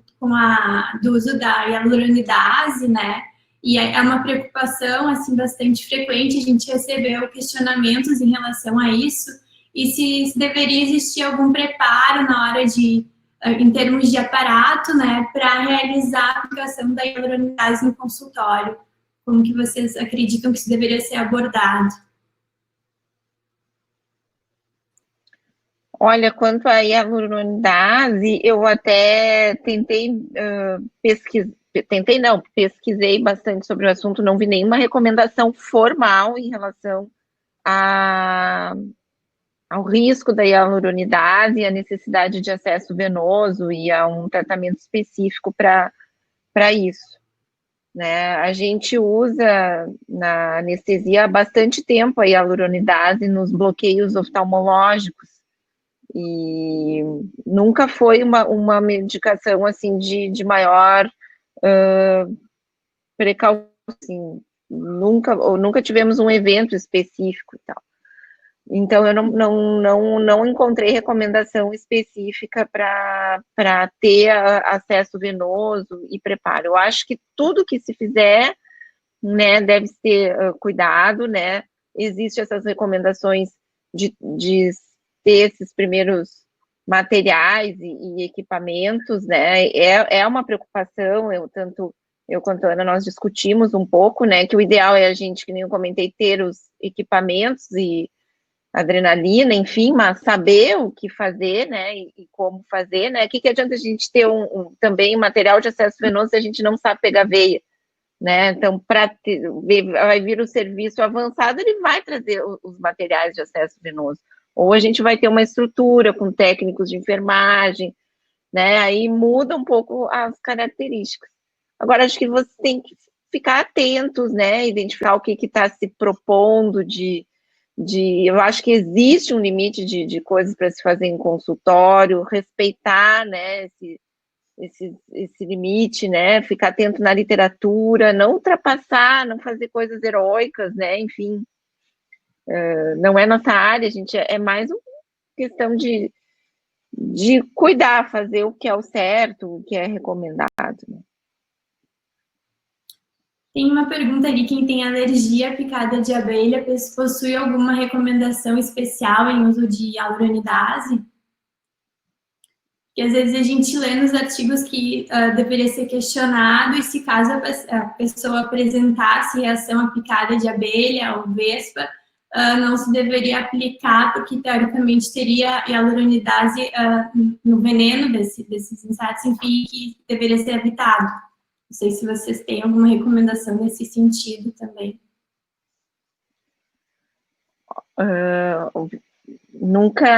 do uso da hialuronidase, né? E é uma preocupação, assim, bastante frequente. A gente recebeu questionamentos em relação a isso. E se deveria existir algum preparo na hora em termos de aparato, né, para realizar a aplicação da hialuronidase no consultório. Como que vocês acreditam que isso deveria ser abordado? Olha, quanto à hialuronidase, eu até pesquisei bastante sobre o assunto, não vi nenhuma recomendação formal em relação ao risco da hialuronidase, a necessidade de acesso venoso e a um tratamento específico para isso. Né? A gente usa na anestesia há bastante tempo a hialuronidase nos bloqueios oftalmológicos e nunca foi uma medicação assim de maior precaução, assim, nunca tivemos um evento específico e tal. Então, eu não encontrei recomendação específica para ter acesso venoso e preparo. Eu acho que tudo que se fizer, né, deve ser cuidado, né? Existem essas recomendações de ter esses primeiros materiais e equipamentos, né? É uma preocupação, tanto eu quanto a Ana, nós discutimos um pouco, né, que o ideal é a gente, que nem eu comentei, ter os equipamentos e adrenalina, enfim, mas saber o que fazer, né, e como fazer, né, que adianta a gente ter também material de acesso venoso se a gente não sabe pegar veia, né, então, vai vir o serviço avançado, ele vai trazer os materiais de acesso venoso, ou a gente vai ter uma estrutura com técnicos de enfermagem, né, aí muda um pouco as características. Agora, acho que você tem que ficar atentos, né, identificar o que está se propondo de eu acho que existe um limite de coisas para se fazer em consultório, respeitar, né, esse limite, né, ficar atento na literatura, não ultrapassar, não fazer coisas heróicas, né, enfim, não é nossa área, a gente é mais uma questão de cuidar, fazer o que é o certo, o que é recomendado, né. Tem uma pergunta ali, quem tem alergia à picada de abelha possui alguma recomendação especial em uso de hyaluronidase? Porque às vezes a gente lê nos artigos que deveria ser questionado e se caso a pessoa apresentasse reação à picada de abelha ou vespa, não se deveria aplicar, porque teoricamente teria hyaluronidase no veneno desses insetos, enfim, que deveria ser evitado. Não sei se vocês têm alguma recomendação nesse sentido também.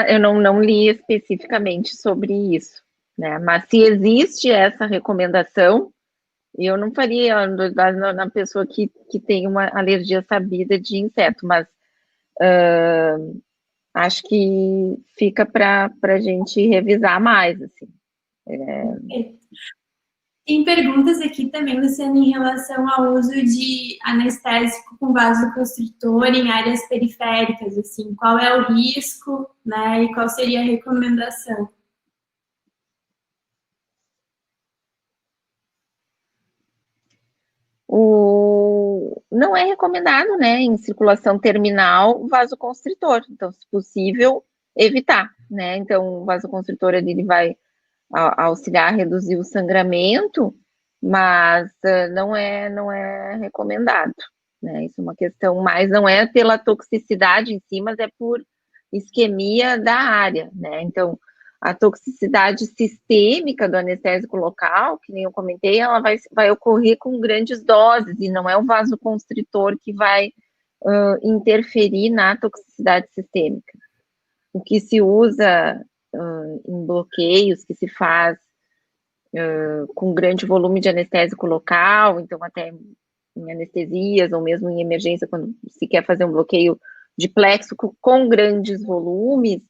Eu não li especificamente sobre isso, né? Mas se existe essa recomendação, eu não faria na pessoa que tem uma alergia sabida de inseto, mas acho que fica para a gente revisar mais, assim. Tem perguntas aqui também, Luciana, em relação ao uso de anestésico com vasoconstritor em áreas periféricas, assim, qual é o risco, né, e qual seria a recomendação? Não é recomendado, né, em circulação terminal, vasoconstritor, então, se possível, evitar, né, então, o vasoconstritor ele vai auxiliar a reduzir o sangramento, mas não é recomendado, né? Isso é uma questão mais, não é pela toxicidade em si, mas é por isquemia da área, né? Então, a toxicidade sistêmica do anestésico local, que nem eu comentei, ela vai ocorrer com grandes doses, e não é o vasoconstritor que vai interferir na toxicidade sistêmica. O que se usa em bloqueios, que se faz com grande volume de anestésico local, então até em anestesias, ou mesmo em emergência, quando se quer fazer um bloqueio de plexo com grandes volumes,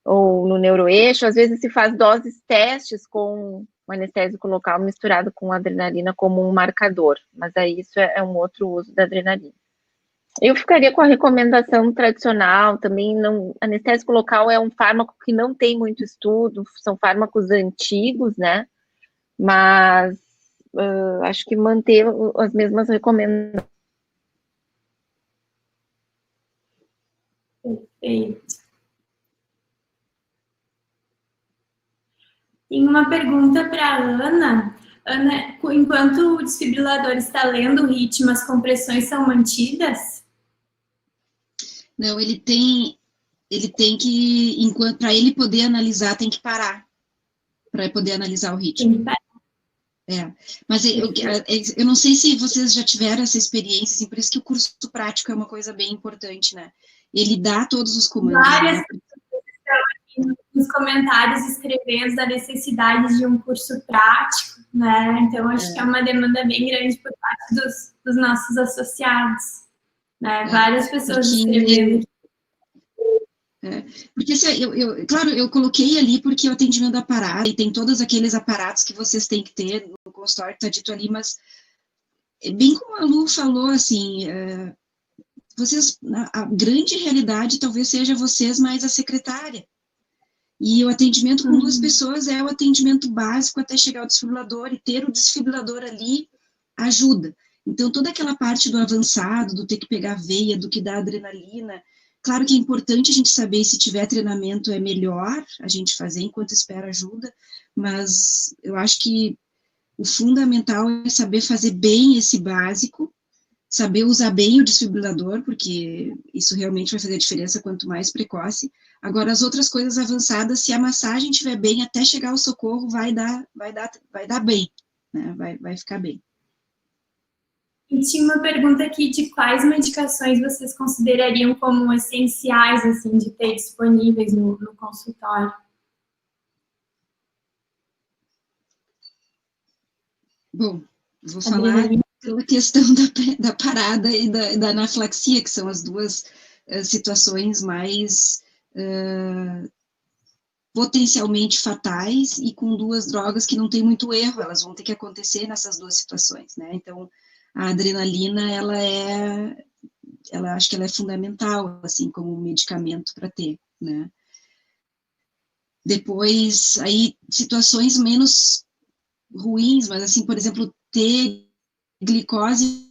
ou no neuroeixo, às vezes se faz doses testes com o anestésico local misturado com adrenalina como um marcador, mas aí isso é um outro uso da adrenalina. Eu ficaria com a recomendação tradicional, também não, anestésico local é um fármaco que não tem muito estudo, são fármacos antigos, né, mas acho que manter as mesmas recomendações. Perfeito. Tem uma pergunta para a Ana. Ana, enquanto o desfibrilador está lendo o ritmo, as compressões são mantidas? Não, ele tem que, para ele poder analisar, tem que parar, para poder analisar o ritmo. Tem que parar. Mas eu não sei se vocês já tiveram essa experiência, assim, por isso que o curso prático é uma coisa bem importante, né? Ele dá todos os comandos. Várias pessoas estão aqui nos comentários escrevendo da necessidade de um curso prático, né? Então, acho que é uma demanda bem grande por parte dos nossos associados. Né? Várias pessoas escrevendo aqui. Porque claro, eu coloquei ali porque o atendimento aparado, e tem todos aqueles aparatos que vocês têm que ter no consultório, que está dito ali, mas bem como a Lu falou, assim, vocês, a grande realidade talvez seja vocês mais a secretária. E o atendimento com duas pessoas é o atendimento básico até chegar ao desfibrilador, e ter o desfibrilador ali ajuda. Então, toda aquela parte do avançado, do ter que pegar a veia, do que dá adrenalina, claro que é importante a gente saber, se tiver treinamento é melhor a gente fazer enquanto espera ajuda, mas eu acho que o fundamental é saber fazer bem esse básico, saber usar bem o desfibrilador, porque isso realmente vai fazer a diferença quanto mais precoce. Agora, as outras coisas avançadas, se a massagem estiver bem, até chegar ao socorro, vai dar bem, né? Vai ficar bem. E tinha uma pergunta aqui de quais medicações vocês considerariam como essenciais, assim, de ter disponíveis no consultório? Bom, vou falar pela questão da parada e da anafilaxia, que são as duas situações mais potencialmente fatais e com duas drogas que não tem muito erro, elas vão ter que acontecer nessas duas situações, né? Então, a adrenalina, ela acho que ela é fundamental, assim, como medicamento para ter, né? Depois, aí, situações menos ruins, mas assim, por exemplo, ter glicose.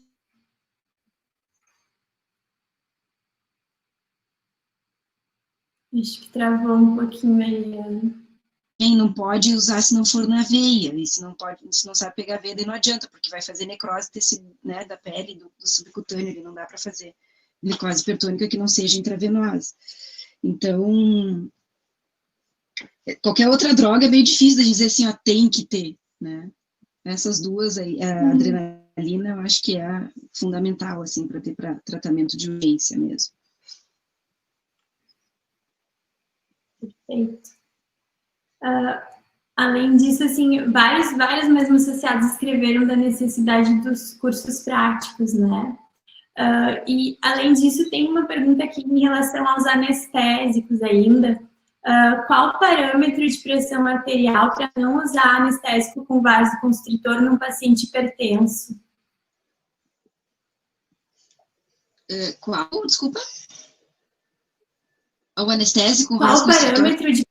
Acho que travou um pouquinho aí, Ana. Quem não pode usar se não for na veia, e se não sabe pegar veia, daí não adianta, porque vai fazer necrose né, da pele, do subcutâneo, ele não dá para fazer glicose hipertônica que não seja intravenosa. Então, qualquer outra droga é meio difícil de dizer assim, ó, tem que ter, né? Essas duas aí, a adrenalina, eu acho que é fundamental, assim, para ter tratamento de urgência mesmo. Perfeito. Além disso, assim, vários mesmo associados escreveram da necessidade dos cursos práticos, né? E, além disso, tem uma pergunta aqui em relação aos anestésicos ainda. Qual parâmetro de pressão arterial para não usar anestésico com vasoconstritor num paciente hipertenso? Qual? Desculpa? O anestésico com Qual vasoconstritor?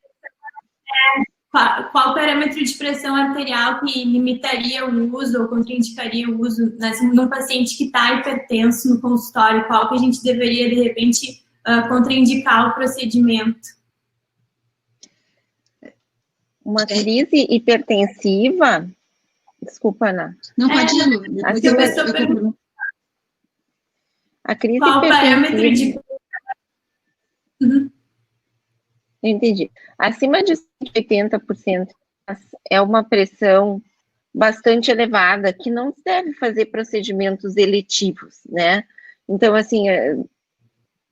parâmetro de pressão arterial que limitaria o uso ou contraindicaria o uso num paciente que está hipertenso no consultório? Qual que a gente deveria, de repente, contraindicar o procedimento? Uma crise hipertensiva... Desculpa, Ana. Não, pode ir. A crise qual hipertensiva... parâmetro de... Uhum. Entendi. Acima de 180% é uma pressão bastante elevada, que não se deve fazer procedimentos eletivos, né? Então, assim,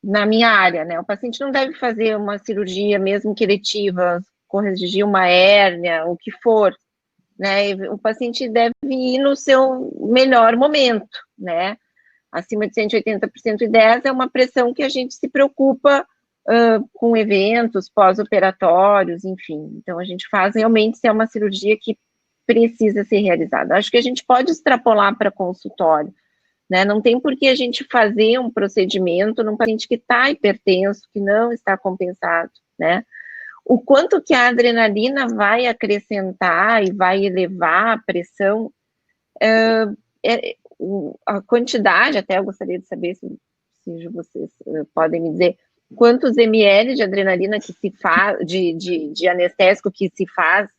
na minha área, né, o paciente não deve fazer uma cirurgia, mesmo que eletiva, corrigir uma hérnia, o que for, né? O paciente deve ir no seu melhor momento, né? Acima de 180% e 10 é uma pressão que a gente se preocupa com eventos pós-operatórios, enfim. Então, a gente faz realmente se é uma cirurgia que precisa ser realizada. Acho que a gente pode extrapolar para consultório, né? Não tem por que a gente fazer um procedimento num paciente que está hipertenso, que não está compensado, né? O quanto que a adrenalina vai acrescentar e vai elevar a pressão, a quantidade, até eu gostaria de saber se vocês podem me dizer quantos ml de adrenalina que se faz, de anestésico que se faz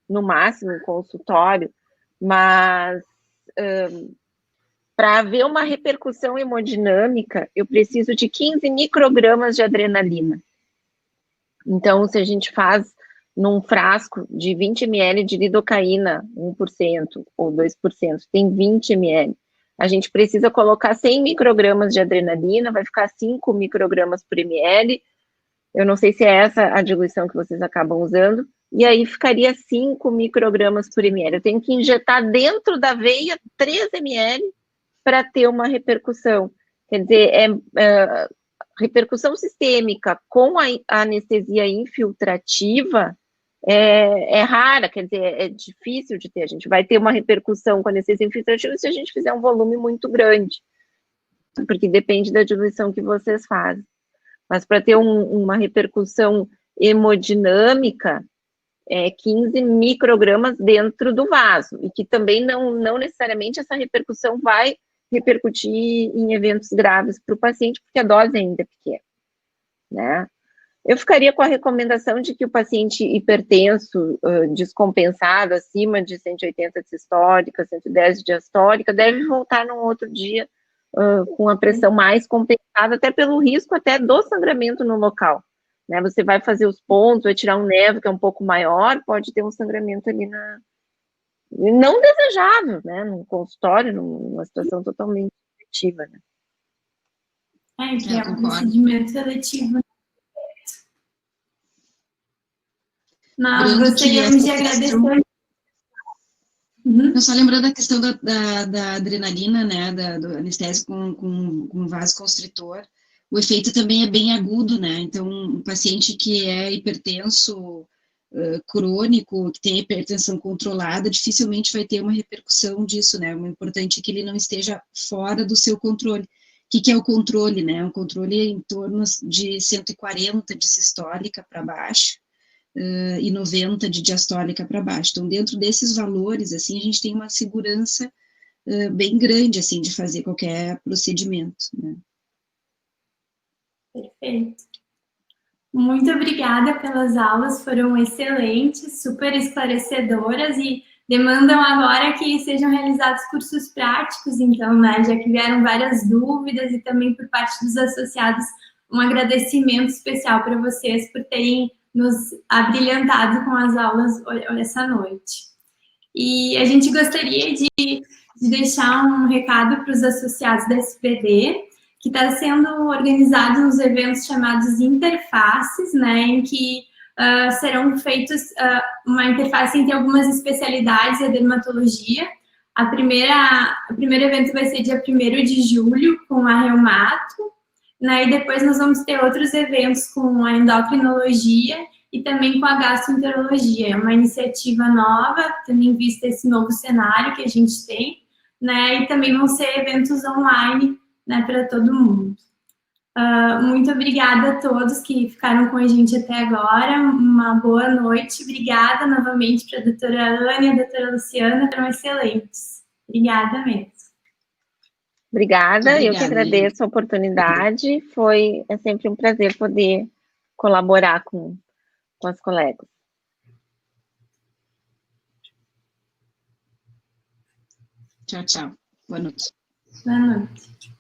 no máximo em consultório, mas para haver uma repercussão hemodinâmica, eu preciso de 15 microgramas de adrenalina. Então, se a gente faz num frasco de 20 ml de lidocaína, 1% ou 2%, tem 20 ml. A gente precisa colocar 100 microgramas de adrenalina, vai ficar 5 microgramas por ml. Eu não sei se é essa a diluição que vocês acabam usando. E aí ficaria 5 microgramas por ml. Eu tenho que injetar dentro da veia 3 ml para ter uma repercussão. Quer dizer, repercussão sistêmica com a anestesia infiltrativa é rara, quer dizer, é difícil de ter. A gente vai ter uma repercussão com anestesia infiltrativa se a gente fizer um volume muito grande, porque depende da diluição que vocês fazem. Mas para ter uma repercussão hemodinâmica, 15 microgramas dentro do vaso, e que também não necessariamente essa repercussão vai repercutir em eventos graves para o paciente, porque a dose ainda é pequena, né? Eu ficaria com a recomendação de que o paciente hipertenso, descompensado, acima de 180 de sistólica, 110 de diastólica, deve voltar num outro dia com a pressão mais compensada, até pelo risco até do sangramento no local, né? Você vai fazer os pontos, vai tirar um nervo que é um pouco maior, pode ter um sangramento ali não desejável, né? Num consultório, numa situação totalmente seletiva, né? Que é um procedimento seletivo. Nós gostaríamos de agradecer. Eu só lembrando a questão da adrenalina, né, do anestésico com vasoconstritor, o efeito também é bem agudo, né? Então, um paciente que é hipertenso crônico, que tem hipertensão controlada, dificilmente vai ter uma repercussão disso, né? O importante é que ele não esteja fora do seu controle. O que é o controle, né? O controle é em torno de 140 de sistólica para baixo, e 90 de diastólica para baixo. Então, dentro desses valores, assim, a gente tem uma segurança bem grande, assim, de fazer qualquer procedimento, né? Perfeito. Muito obrigada pelas aulas, foram excelentes, super esclarecedoras e demandam agora que sejam realizados cursos práticos, então, né, já que vieram várias dúvidas e também por parte dos associados, um agradecimento especial para vocês por terem nos abrilhantado com as aulas essa noite. E a gente gostaria de deixar um recado para os associados da SPD, que está sendo organizado nos eventos chamados interfaces, né, em que serão feitos uma interface entre algumas especialidades da dermatologia. O primeiro evento vai ser dia 1º de julho, com a reumato, né, e depois nós vamos ter outros eventos com a endocrinologia e também com a gastroenterologia. É uma iniciativa nova, tendo em vista esse novo cenário que a gente tem, né, e também vão ser eventos online, né, para todo mundo. Muito obrigada a todos que ficaram com a gente até agora, uma boa noite, obrigada novamente para a doutora Ana e a doutora Luciana, foram excelentes. Obrigada mesmo. Obrigada, eu que agradeço a oportunidade, é sempre um prazer poder colaborar com as colegas. Tchau, tchau. Boa noite. Boa noite.